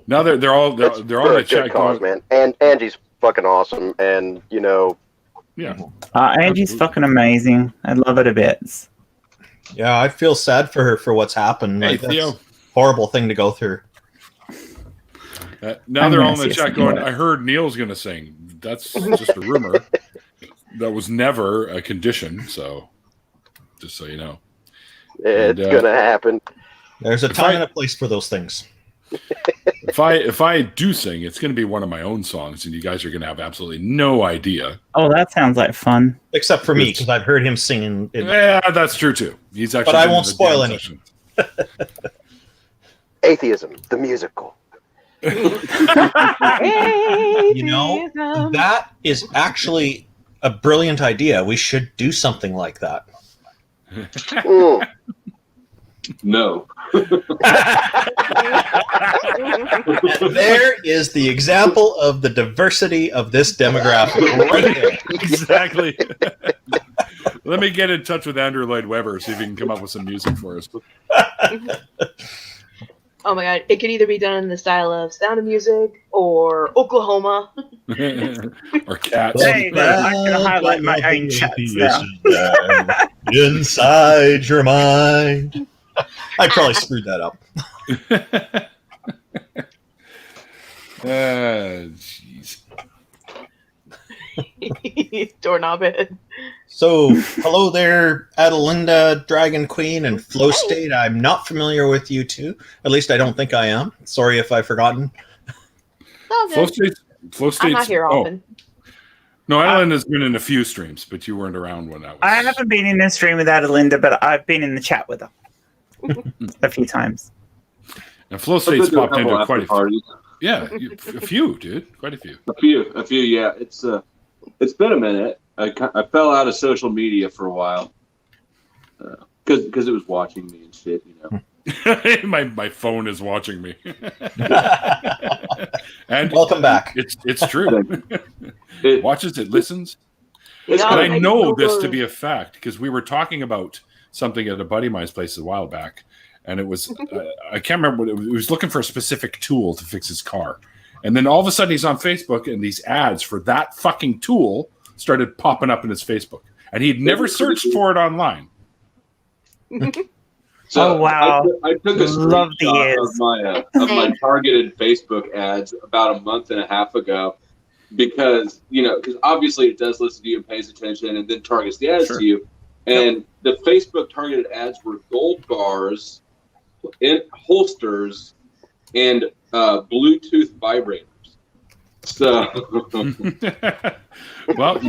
Now they're all It's on for the a good chat cause, going, man. And Angie's fucking awesome. And yeah. Angie's fucking amazing. I love it a bit. Yeah, I feel sad for her for what's happened. Hey, Like, that's Theo. a horrible thing to go through. Now I'm they're gonna all in the see chat something going, about "I heard Neil's going to sing." That's just a rumor. That was never a condition. So, just so you know, it's And, gonna happen. There's a If time I- and a place for those things. if I do sing, it's going to be one of my own songs, and you guys are going to have absolutely no idea. Oh, that sounds like fun. Except for me, because I've heard him singing. Yeah, that's true too. He's actually. But I been won't to the spoil jam anything. session. Atheism, the musical. You know, that is actually a brilliant idea. We should do something like that. Mm. No. There is the example of the diversity of this demographic right there. Exactly. Let me get in touch with Andrew Lloyd Webber, see if he can come up with some music for us. Oh my god, it could either be done in the style of Sound of Music or Oklahoma. Or cats. Hey, I can highlight my own chats now. Inside your mind. I probably screwed that up. Jeez. Doorknob head. So, hello there, Adelinda, Dragon Queen, and Flow State. I'm not familiar with you two. At least I don't think I am. Sorry if I've forgotten. Oh, Flow good. State's. I'm not here often. No, Adeline has been in a few streams, but you weren't around when that was. I haven't been in a stream with Adelinda, but I've been in the chat with her a few times. And Flow State's popped into quite a few. parties. Yeah, a few, dude. Quite a few. A few. Yeah. It's been a minute. I fell out of social media for a while because it was watching me and shit. You know. my phone is watching me. And Welcome back. It's true. It watches, it listens. It's Yeah, But kind I of- know this to be a fact because we were talking about something at a buddy of mine's place a while back, and it was I can't remember what it was. He was looking for a specific tool to fix his car, and then all of a sudden he's on Facebook, and these ads for that fucking tool started popping up in his Facebook, and he'd never searched for it online. So Oh, wow. I took a Love the screenshot ads. of my targeted Facebook ads about a month and a half ago because obviously it does listen to you and pays attention and then targets the ads Sure. to you. And the Facebook targeted ads were gold bars, in holsters, and Bluetooth vibrators. So, Well,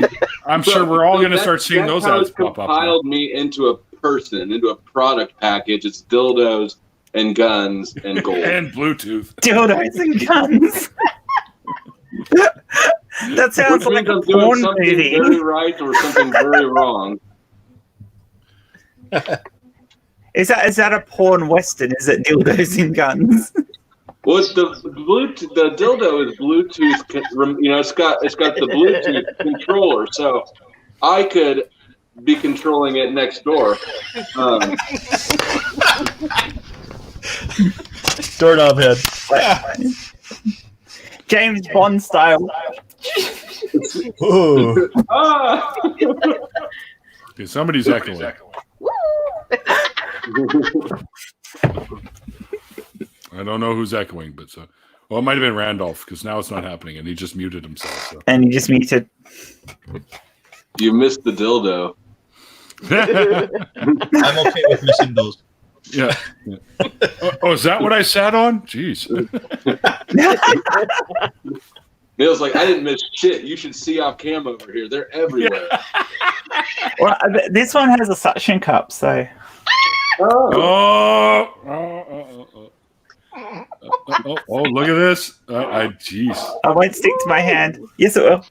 I'm sure we're all going to start seeing those ads pop up. now. Compiled me into a person, into a product package. It's dildos and guns and gold. And Bluetooth. Dildos and guns. That sounds Which like means a I'm doing porn something movie. very right or something very wrong. Is that a porn western? Is it dildos and guns? Well, it's the Bluetooth. The dildo is Bluetooth. You know, it's got the Bluetooth controller, so I could be controlling it next door. Doorknob head. James Bond style. Ooh. Ah! Okay, somebody's echoing. I don't know who's echoing, but well, it might have been Randolph because now it's not happening, and he just muted himself. So. And you just muted. You missed the dildo. I'm okay with missing those. Yeah. Oh, is that what I sat on? Jeez. Neil's like, I didn't miss shit. You should see off cam over here. They're everywhere. Well, this one has a suction cup, so. Oh, look at this. Jeez. I won't stick to my hand. Yes, it will.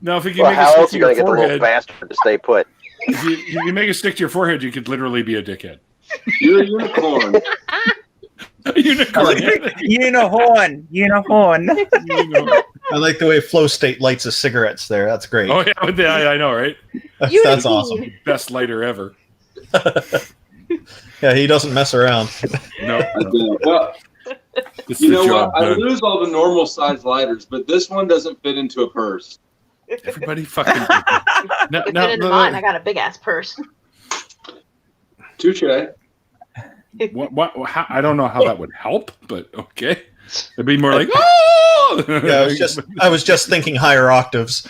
Now, if you can Well, make how it else stick are to you going to your get the little forehead, bastard to stay put? if you make it stick to your forehead, you could literally be a dickhead. You're a unicorn. A unicorn. Unicorn. I like the way Flow State lights his cigarettes there. That's great. Oh, yeah, I know, right? That's awesome. Best lighter ever. Yeah, he doesn't mess around. No. Well, It's you the know job what? I done. lose all the normal size lighters, but this one doesn't fit into a purse. Everybody fucking. No, It fit into mine. I got a big ass purse. Touche. How, I don't know how that would help, but okay. It'd be more like, oh! Yeah, I was just thinking higher octaves.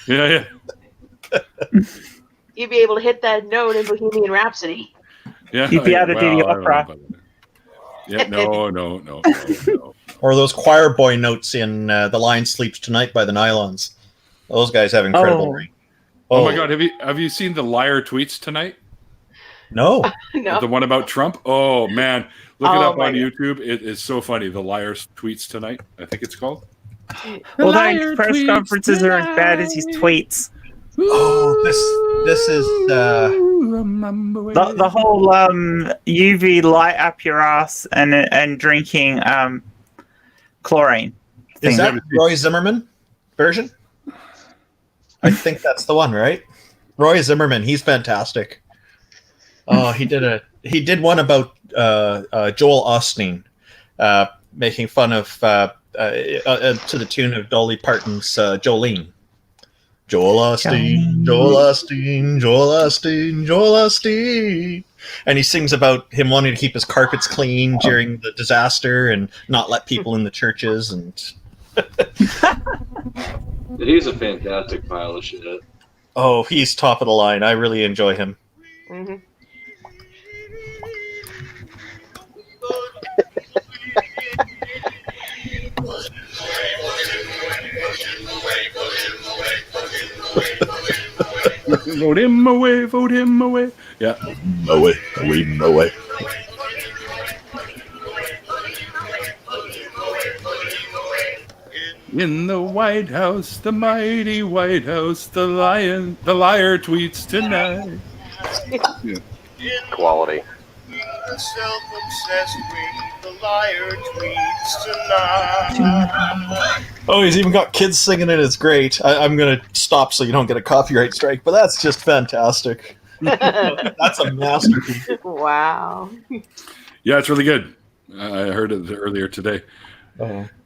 Yeah. You'd be able to hit that note in Bohemian Rhapsody. You'd be able to do the I don't know opera. about that. Yeah, no. Or those choir boy notes in The Lion Sleeps Tonight by the Nylons. Those guys have incredible range. Oh my God, have you seen the liar tweets tonight? No. No. The one about Trump? Oh man, look it Oh, up my on God. YouTube. It is so funny. The liar's tweets tonight, I think it's called. Although his press conferences are as bad as his tweets. Oh, this is The whole UV light up your ass and drinking chlorine thing. is that Roy Zimmerman version? I think that's the one, right? Roy Zimmerman, he's fantastic. Oh, he did one about Joel Osteen, making fun of to the tune of Dolly Parton's Jolene. Joel Osteen, Joel Osteen, Joel Osteen, Joel Osteen. And he sings about him wanting to keep his carpets clean during the disaster and not let people in the churches. And He's a fantastic pile of shit. oh, he's top of the line. I really enjoy him. Mm-hmm. Vote him away, vote him away. Yeah. Away. In the White House, the mighty White House, the liar tweets tonight. Quality. Self-obsessed queen, the liar tweets tonight. Oh, he's even got kids singing it. It's great. I'm going to stop so you don't get a copyright strike, but that's just fantastic. That's a masterpiece. Wow. Yeah, it's really good. I heard it earlier today.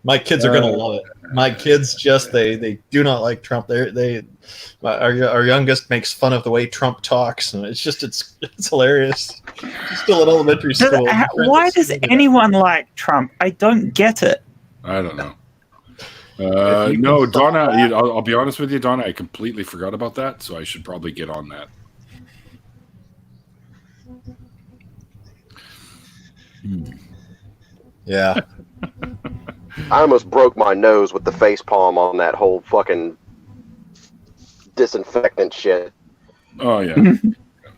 My kids are going to love it. My kids just they do not like Trump. Our youngest makes fun of the way Trump talks, and it's hilarious. She's still in elementary school. Why does anyone like Trump? I don't get it. I don't know. No, Donna, I'll be honest with you, Donna, I completely forgot about that, so I should probably get on that. Yeah. I almost broke my nose with the face palm on that whole fucking disinfectant shit. Oh, yeah.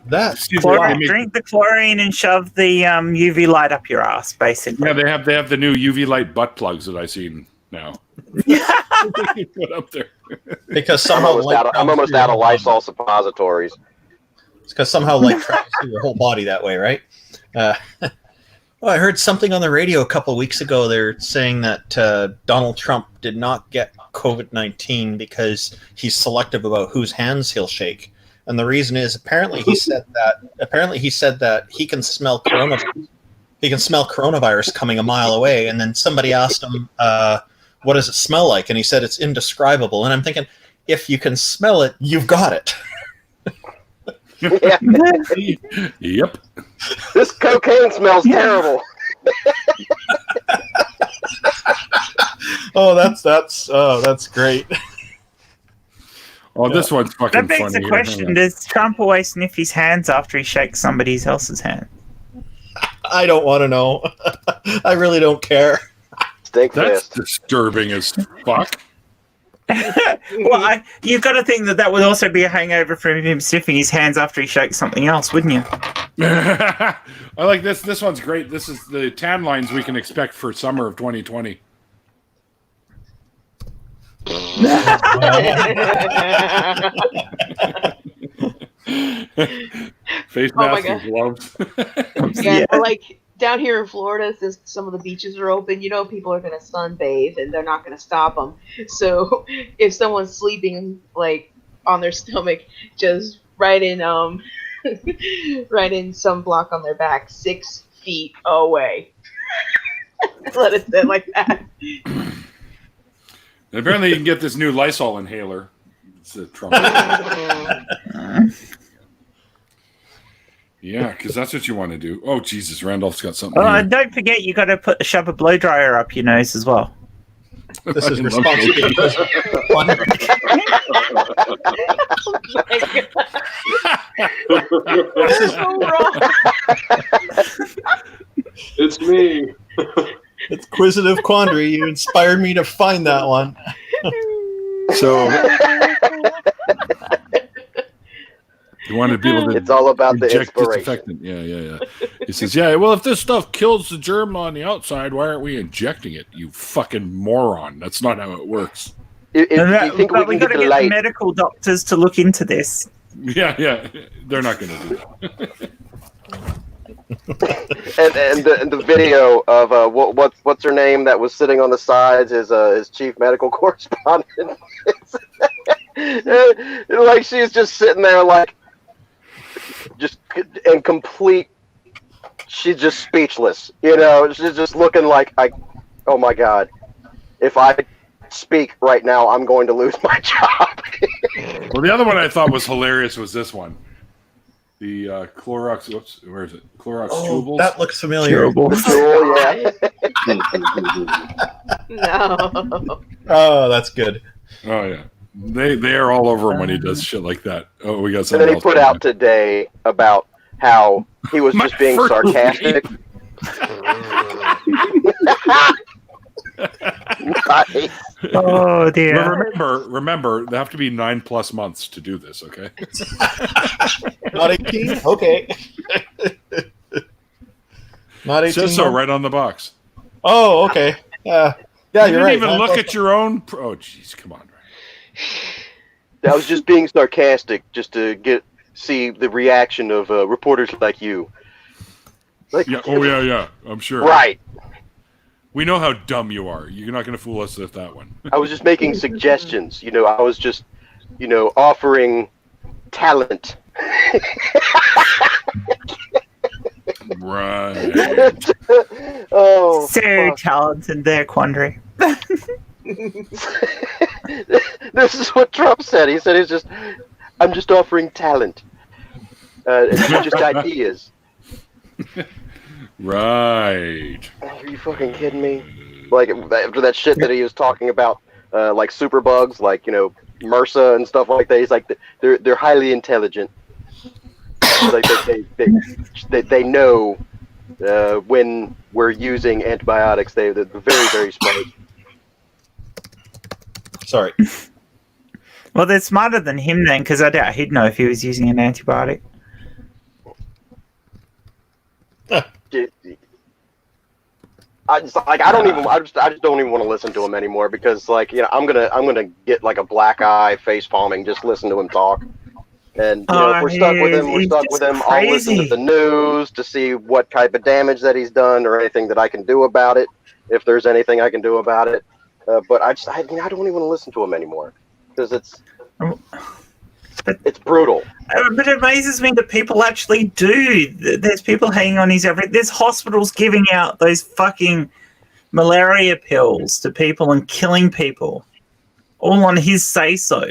That's Drink the chlorine and shove the UV light up your ass, basically. Yeah, they have the new UV light butt plugs that I've seen now. Put up there. because somehow I'm almost out of Lysol suppositories. It's because somehow light travels through your whole body that way, right? Well, I heard something on the radio a couple of weeks ago. They're saying that Donald Trump did not get COVID-19 because he's selective about whose hands he'll shake. And the reason is apparently he said that he can smell coronavirus. He can smell coronavirus coming a mile away. And then somebody asked him, what does it smell like? And he said it's indescribable. And I'm thinking, if you can smell it, you've got it. Yep. This cocaine smells terrible. Oh, that's great. Oh, this one's fucking That begs funny. the question: does Trump always sniff his hands after he shakes somebody else's hand? I don't want to know. I really don't care. Stink That's fist. disturbing as fuck. Well, you've got to think that would also be a hangover from him sniffing his hands after he shakes something else, wouldn't you? I like this. This one's great. This is the tan lines we can expect for summer of 2020. Face Oh my mask and gloves. Yeah, or like down here in Florida, since some of the beaches are open, people are going to sunbathe and they're not going to stop them. So if someone's sleeping like on their stomach, just write in sunblock on their back 6 feet away. Let it sit like that. And apparently, you can get this new Lysol inhaler. It's a Trump. Yeah, because that's what you want to do. Oh, Jesus, Randolph's got something. Oh, here. and don't forget, you got to shove a blow dryer up your nose as well. This is I love responsibility. This is so wrong. It's me. It's Quizzitive Quandary. You inspired me to find that one. So you want to be able to. It's all about the inject inspiration. disinfectant. Yeah. He says, "Yeah, well, if this stuff kills the germ on the outside, why aren't we injecting it? You fucking moron! That's not how it works." Do you think we But we can got to get the get the light? medical doctors to look into this. Yeah, they're not going to do that. And the video of what's her name that was sitting on the sides is his chief medical correspondent. Like she's just sitting there like just in complete. She's just speechless. She's just looking like oh my god, if I speak right now, I'm going to lose my job. Well, the other one I thought was hilarious was this one. The Clorox, whoops, where is it? Clorox chewables. That looks familiar. Oh yeah. No. Oh, that's good. Oh yeah, they are all over him when he does shit like that. Oh, we got And something then he else. put out today about how he was just being first sarcastic. Nice. Oh dear. But remember, there have to be 9+ months to do this. Okay. Not 18? Okay. Not 18. It says so right on the box. Oh, okay. Yeah, You you're didn't right. even look at your own. Oh, jeez, come on, Ryan. That was just being sarcastic, just to see the reaction of reporters like you. Like, Yeah. Oh yeah. I'm sure. right. We know how dumb you are. You're not going to fool us with that one. I was just making suggestions. I was just, offering talent. Right. Oh, So fuck. talented there, Quandary. This is what Trump said. He said, I'm just offering talent. It's just ideas. Right. Are you fucking kidding me? Like, after that shit that he was talking about, like superbugs, like, MRSA and stuff like that, he's like, they're highly intelligent. Like, they know when we're using antibiotics. They're very, very smart. Sorry. Well, they're smarter than him then, because I doubt he'd know if he was using an antibiotic. I just don't even want to listen to him anymore because I'm gonna get like a black eye, face palming, just listen to him talk. And if we're stuck with him, we're he's stuck with just him. I'll listen to crazy. the news to see what type of damage that he's done or anything that I can do about it, if there's anything I can do about it. But I don't even want to listen to him anymore because it's brutal. But it amazes me that people actually do. There's people hanging on his every. There's hospitals giving out those fucking malaria pills to people and killing people, all on his say-so.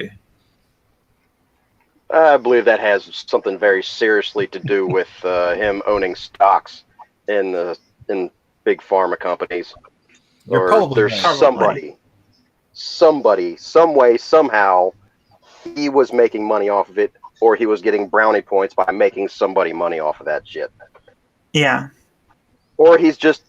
I believe that has something very seriously to do with him owning stocks in big pharma companies. You're Or probably there's right. somebody, some way, somehow, he was making money off of it, or he was getting brownie points by making somebody money off of that shit. Yeah. Or he's just,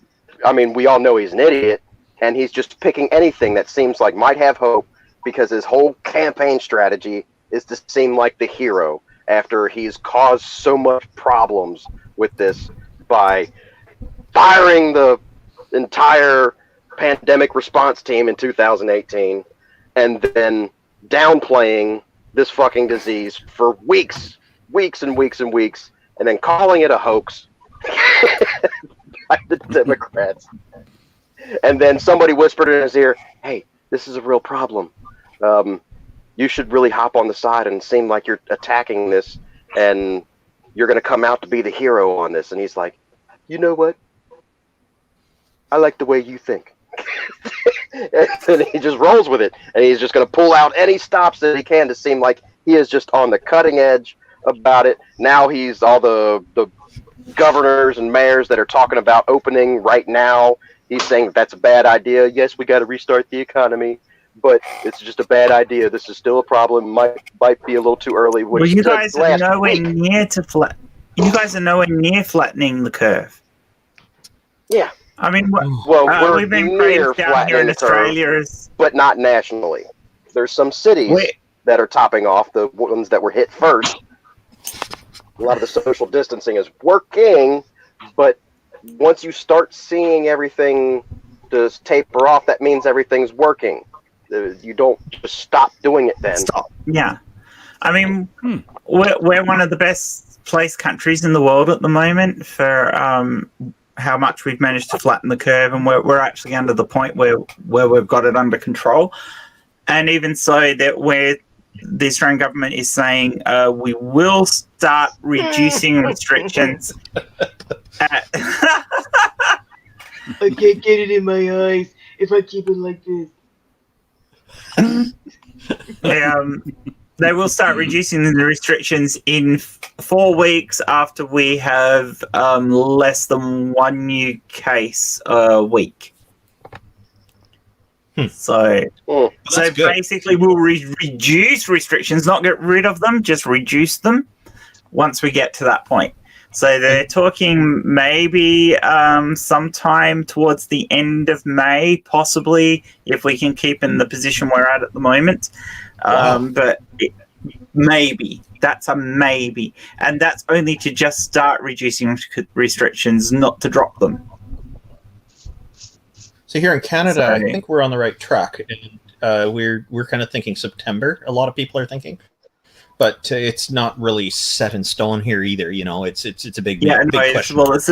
we all know he's an idiot, and he's just picking anything that seems like might have hope, because his whole campaign strategy is to seem like the hero after he's caused so much problems with this by firing the entire pandemic response team in 2018 and then downplaying this fucking disease for weeks and weeks and weeks, and then calling it a hoax by the Democrats. And then somebody whispered in his ear, hey, this is a real problem. You should really hop on the side and seem like you're attacking this, and you're going to come out to be the hero on this. And he's like, you know what? I like the way you think. And then he just rolls with it, and he's just going to pull out any stops that he can to seem like he is just on the cutting edge about it. Now he's all the governors and mayors that are talking about opening right now. He's saying that's a bad idea. Yes, we got to restart the economy, but it's just a bad idea. This is still a problem. Might be a little too early. Well, you guys are nowhere near You guys are nowhere near flattening the curve. Yeah. We've been praised down here in Australia, but not nationally. There's some cities that are topping off, the ones that were hit first. A lot of the social distancing is working, but once you start seeing everything just taper off, that means everything's working. You don't just stop doing it then. Stop. Yeah. We're one of the best placed countries in the world at the moment for how much we've managed to flatten the curve, and we're actually under the point where we've got it under control. And even so, that the Australian government is saying we will start reducing restrictions. I can't get it in my eyes if I keep it like this. They will start reducing the restrictions in 4 weeks after we have less than one new case a week. So basically we'll reduce restrictions, not get rid of them, just reduce them once we get to that point. So they're talking maybe sometime towards the end of May, possibly, if we can keep in the position we're at the moment. But maybe. That's a maybe. And that's only to just start reducing restrictions, not to drop them. So here in Canada, I think we're on the right track. And, we're kind of thinking September. A lot of people are thinking. But it's not really set in stone here either. It's a big question. It's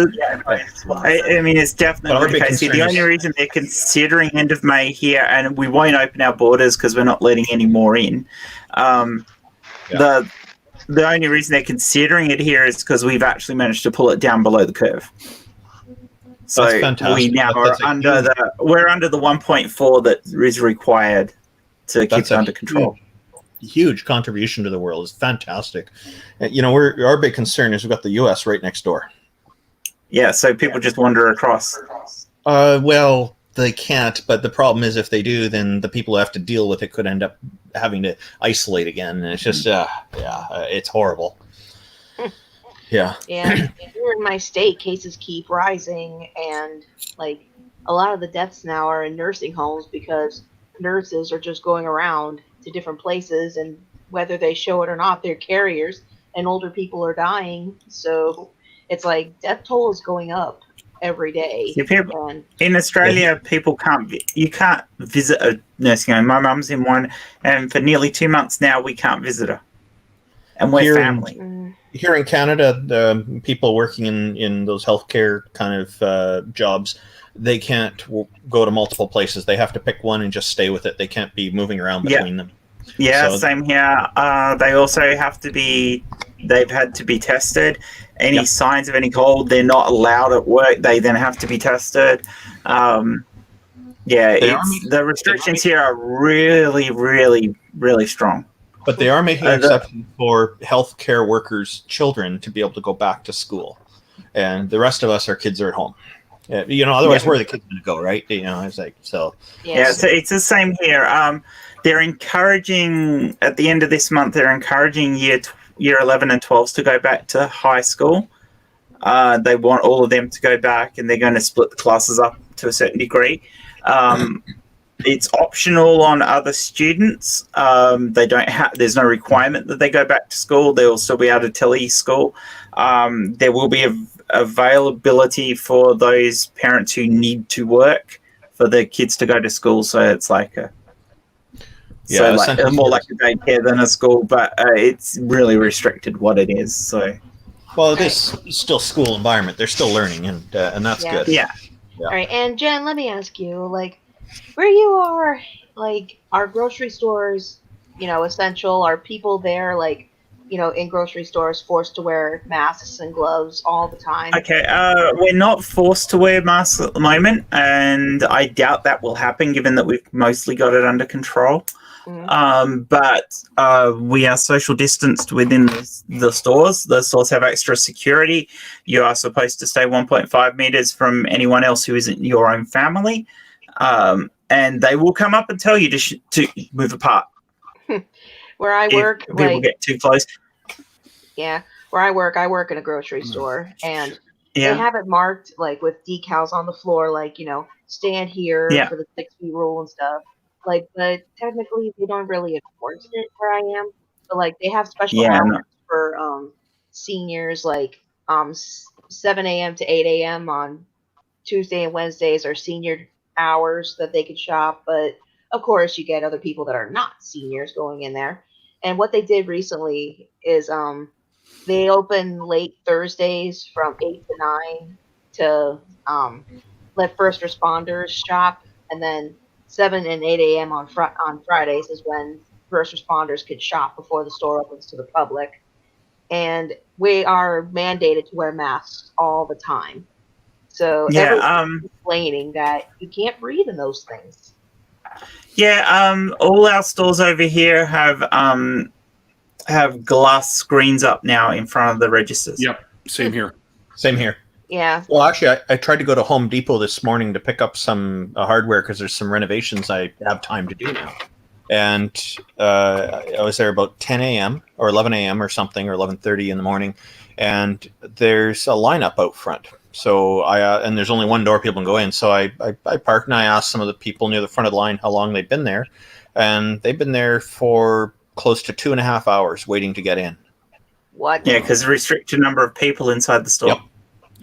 definitely the case. The only reason they're considering end of May here, and we won't open our borders because we're not letting any more in. The only reason they're considering it here is because we've actually managed to pull it down below the curve. So we now are under the 1.4 that is required to keep it under control. Huge contribution to the world. Is fantastic. Our big concern is we've got the U.S. right next door. Yeah, so people just wander across. Well, they can't, but the problem is if they do, then the people who have to deal with it could end up having to isolate again, and it's just it's horrible. Yeah. Yeah. Here in my state, cases keep rising, and a lot of the deaths now are in nursing homes because nurses are just going around to different places, and whether they show it or not, they're carriers, and older people are dying. So it's like death toll is going up every day. In Australia, you can't visit a nursing home. My mum's in one, and for nearly 2 months now, we can't visit her. and we're Here in- family. Here in Canada, the people working in those healthcare kind of jobs, they can't go to multiple places. They have to pick one and just stay with it. They can't be moving around between them. Yeah, So- same here. They also have to be. They've had to be tested. Any Yep. signs of any cold, they're not allowed at work. They then have to be tested. They are The restrictions here are really, really, really strong. But they are making Uh, an exception for healthcare workers' children to be able to go back to school, and the rest of us, our kids are at home. Otherwise, where are the kids going to go, right? It's like so. Yeah, it's the same here. They're encouraging at the end of this month. They're encouraging year 11 and 12s to go back to high school. They want all of them to go back, and they're going to split the classes up to a certain degree. It's optional on other students. They don't have. There's no requirement that they go back to school. They will still be able to tele-school. There will be availability for those parents who need to work for their kids to go to school. So it's like more like a daycare than a school, but it's really restricted what it is. So, well, it is still school environment. They're still learning, and that's good. Yeah. All right, and Jen, let me ask you, like, where you are, like, are grocery stores, essential? Are people there, like, in grocery stores forced to wear masks and gloves all the time? Okay, we're not forced to wear masks at the moment, and I doubt that will happen given that we've mostly got it under control. But we are social distanced within the stores. The stores have extra security. You are supposed to stay 1.5 meters from anyone else who isn't your own family. And they will come up and tell you to move apart. Where I work, if people get too close. Yeah, where I work in a grocery store, and they Yeah. have it marked, like, with decals on the floor, like, stand here for the 6 feet rule and stuff. Like, but technically they don't really enforce it where I am. But, like, they have special hours for seniors, like 7 a.m. to 8 a.m. on Tuesday and Wednesdays are senior hours that they could shop. But of course, you get other people that are not seniors going in there. And what they did recently is they open late Thursdays from 8 to 9 to let first responders shop, and then 7 and 8 a.m. on Fridays is when first responders could shop before the store opens to the public. And we are mandated to wear masks all the time. So everyone's complaining that you can't breathe in those things. Yeah, all our stores over here have glass screens up now in front of the registers. Yep, same here. Same here. Yeah. Well, actually, I tried to go to Home Depot this morning to pick up some hardware because there's some renovations I have time to do now. And I was there about 10 a.m. or 11 a.m. or something, or 11:30 in the morning. And there's a lineup out front. So and there's only one door people can go in. So I parked and I asked some of the people near the front of the line how long they'd been there. And they've been there for close to 2.5 hours waiting to get in. What? Yeah, because restricted number of people inside the store.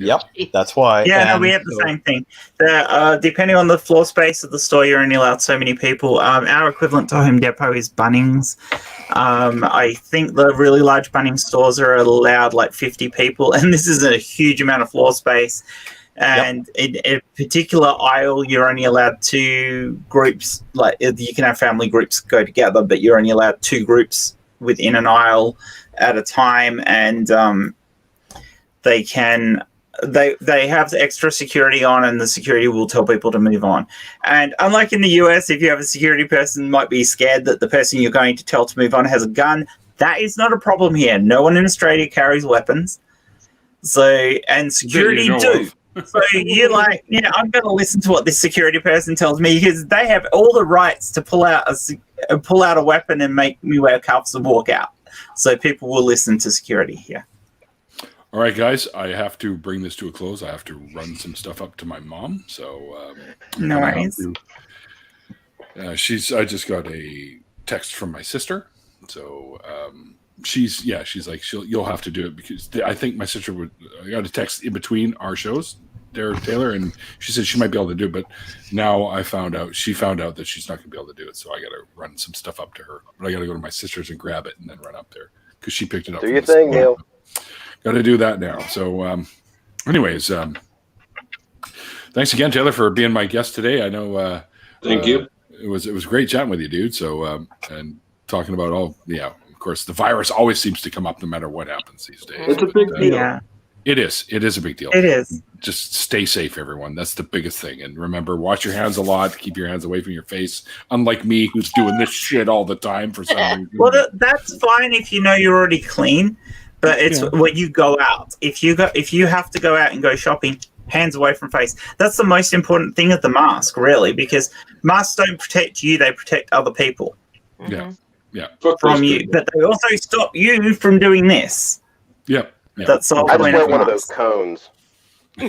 Yep, that's why. Yeah, no, we have the same thing. Depending on the floor space of the store, you're only allowed so many people. Our equivalent to Home Depot is Bunnings. I think the really large Bunnings stores are allowed like 50 people, and this is a huge amount of floor space. And in a particular aisle, you're only allowed 2 groups. Like, you can have family groups go together, but you're only allowed 2 groups within an aisle at a time, and they have the extra security on, and the security will tell people to move on. And unlike in the US, if you have a security person might be scared that the person you're going to tell to move on has a gun, that is not a problem here. No one in Australia carries weapons. And security do. So you're like, I'm going to listen to what this security person tells me, because they have all the rights to pull out a weapon and make me wear cuffs and walk out. So people will listen to security here. All right, guys, I have to bring this to a close. I have to run some stuff up to my mom. So no worries. I just got a text from my sister. So she's like, you'll have to do it, because I think my sister I got a text in between our shows there, Taylor, and she said she might be able to do it, but now she found out that she's not going to be able to do it. So I got to run some stuff up to her, but I got to go to my sister's and grab it and then run up there. because she picked it up. Do your thing, Neil. Got to do that now. So, anyways, thanks again, Taylor, for being my guest today. I know. Thank you. It was great chatting with you, dude. So, and talking about of course, the virus always seems to come up no matter what happens these days. It's a big deal. Yeah, It is. It is a big deal. it is. Just stay safe, everyone. That's the biggest thing. And remember, wash your hands a lot. Keep your hands away from your face. Unlike me, who's doing this shit all the time for some reason. Well, that's fine if you know you're already clean, but it's when you go out. If you have to go out and go shopping, hands away from face. That's the most important thing of the mask, really, because masks don't protect you; they protect other people from you. But they also stop you from doing this. Yeah. That's all. I just want one of those cones. I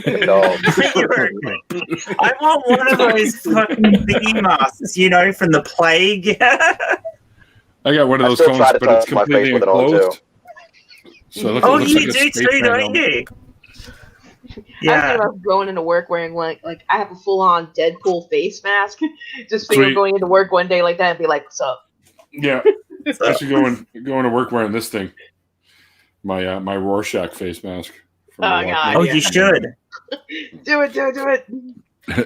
want one of those fucking thingy masks, from the plague. I got one of those still cones, try to but it's touch my face completely with it on, enclosed. So it looks Oh, like you a do spaceman too, don't helmet. you? I was Yeah. thinking about going into work wearing like I have a full on Deadpool face mask. Just Sweet. thinking of going into work one day like that and be like, "What's up?" Yeah, I should going to work wearing this thing. My Rorschach face mask. from Oh, the God. Walking Oh, Yeah. you should, Do it. Dead.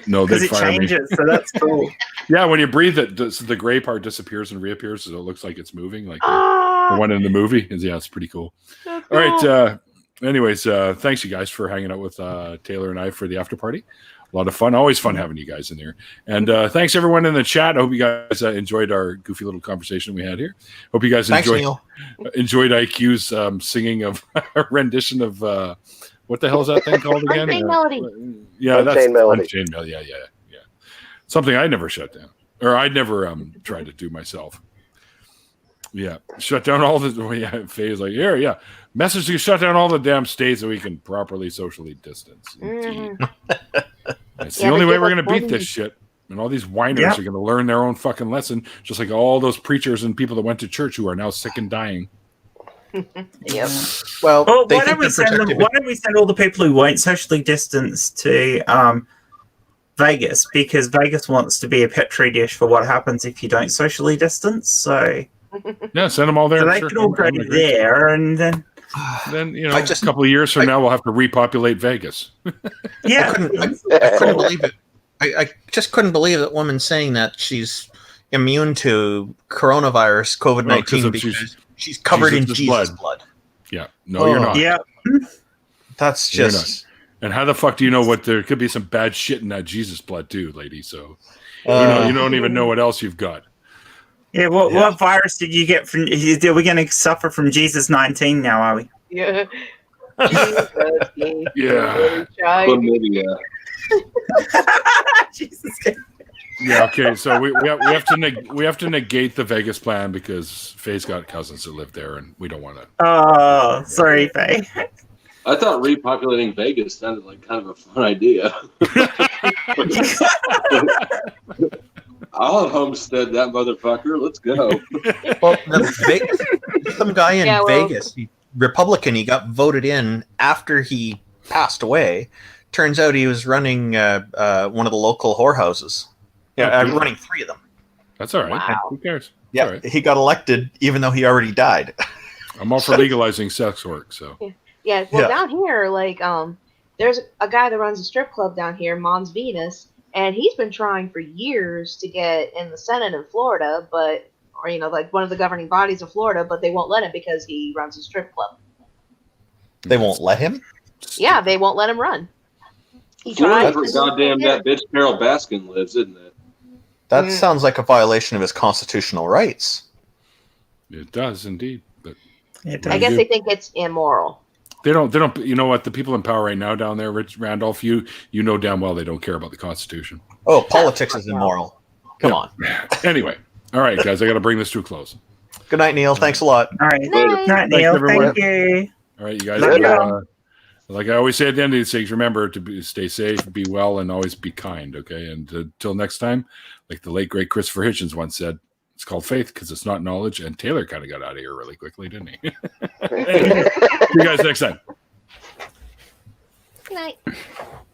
No, they because it fire me. changes, so that's cool. Yeah, when you breathe, the gray part disappears and reappears, so it looks like it's moving, like the Ah, one in the movie. Yeah, it's pretty cool. that's All right. cool. Anyways, thanks you guys for hanging out with Taylor and I for the after party. A lot of fun. Always fun having you guys in here. And thanks everyone in the chat. I hope you guys enjoyed our goofy little conversation we had here. Hope you guys Thanks, enjoyed Neil. IQ's singing of a rendition of what the hell is that thing called again? Unchained Melody. Yeah, that's Unchained Melody. Unchained Melody. Yeah. Something I never shut down, or I'd never tried to do myself. Yeah, shut down all the phase like here. Yeah, message to shut down all the damn states so we can properly socially distance. Indeed. That's the Yeah, only but way give we're us going to beat one- this shit. And all these whiners Yep. are going to learn their own fucking lesson, just like all those preachers and people that went to church who are now sick and dying. Yep. Well, Well, they why think don't we they're send them? protected. Why don't we send all the people who won't socially distance to Vegas, because Vegas wants to be a petri dish for what happens if you don't socially distance. So Yeah, send them all there. they Sure. can all go I'm agree. there, and then Then I a just- couple of years from now, we'll have to repopulate Vegas. yeah. I couldn't believe it. I just couldn't believe that woman saying that she's immune to coronavirus, COVID-19, of because she's covered in Jesus' Jesus' blood. Yeah, no, you're Oh. not. Yeah. That's You're just. And how the fuck do you know what there could be some bad shit in that Jesus blood too, lady? So you don't even know what else you've got. Yeah, what virus did you get from? Are we going to suffer from Jesus 19 now? Are we? Yeah. Jesus, Yeah. child. Chlamydia. Jesus. Yeah. Okay. So we have to negate the Vegas plan because Faye's got cousins that live there, and we don't want to. Oh, sorry, Faye. I thought repopulating Vegas sounded like kind of a fun idea. I'll homestead that motherfucker. Let's go. Well, some guy in Yeah, well- Vegas, Republican, he got voted in after he passed away. Turns out he was running one of the local whorehouses. Yeah, Oh, running 3 of them. That's all right. Wow. Who cares? Yeah, All right. he got elected even though he already died. I'm all for legalizing sex work. So Yeah, well, Yeah. down here, like, there's a guy that runs a strip club down here, Mons Venus, and he's been trying for years to get in the Senate in Florida, or like one of the governing bodies of Florida, but they won't let him because he runs a strip club. They won't let him? Yeah, they won't let him run. He Florida's tried. where goddamn that bitch Carol Baskin lives, isn't it? That Mm. sounds like a violation of his constitutional rights. it does indeed, but I guess they think it's immoral. they don't. You know what? The people in power right now down there, Rich Randolph, you know damn well they don't care about the Constitution. Oh, politics is immoral. Come Yeah. on. Anyway, all right, guys, I got to bring this to a close. Good night, Neil. Thanks a lot. All right. Night. Night, Neil. everyone. Thank you. All right, you guys. Good night. Like I always say at the end of these things, remember to stay safe, be well, and always be kind. Okay, and until next time, like the late great Christopher Hitchens once said, it's called faith because it's not knowledge. And Taylor kind of got out of here really quickly, didn't he? Anyway, see you guys next time. Good night.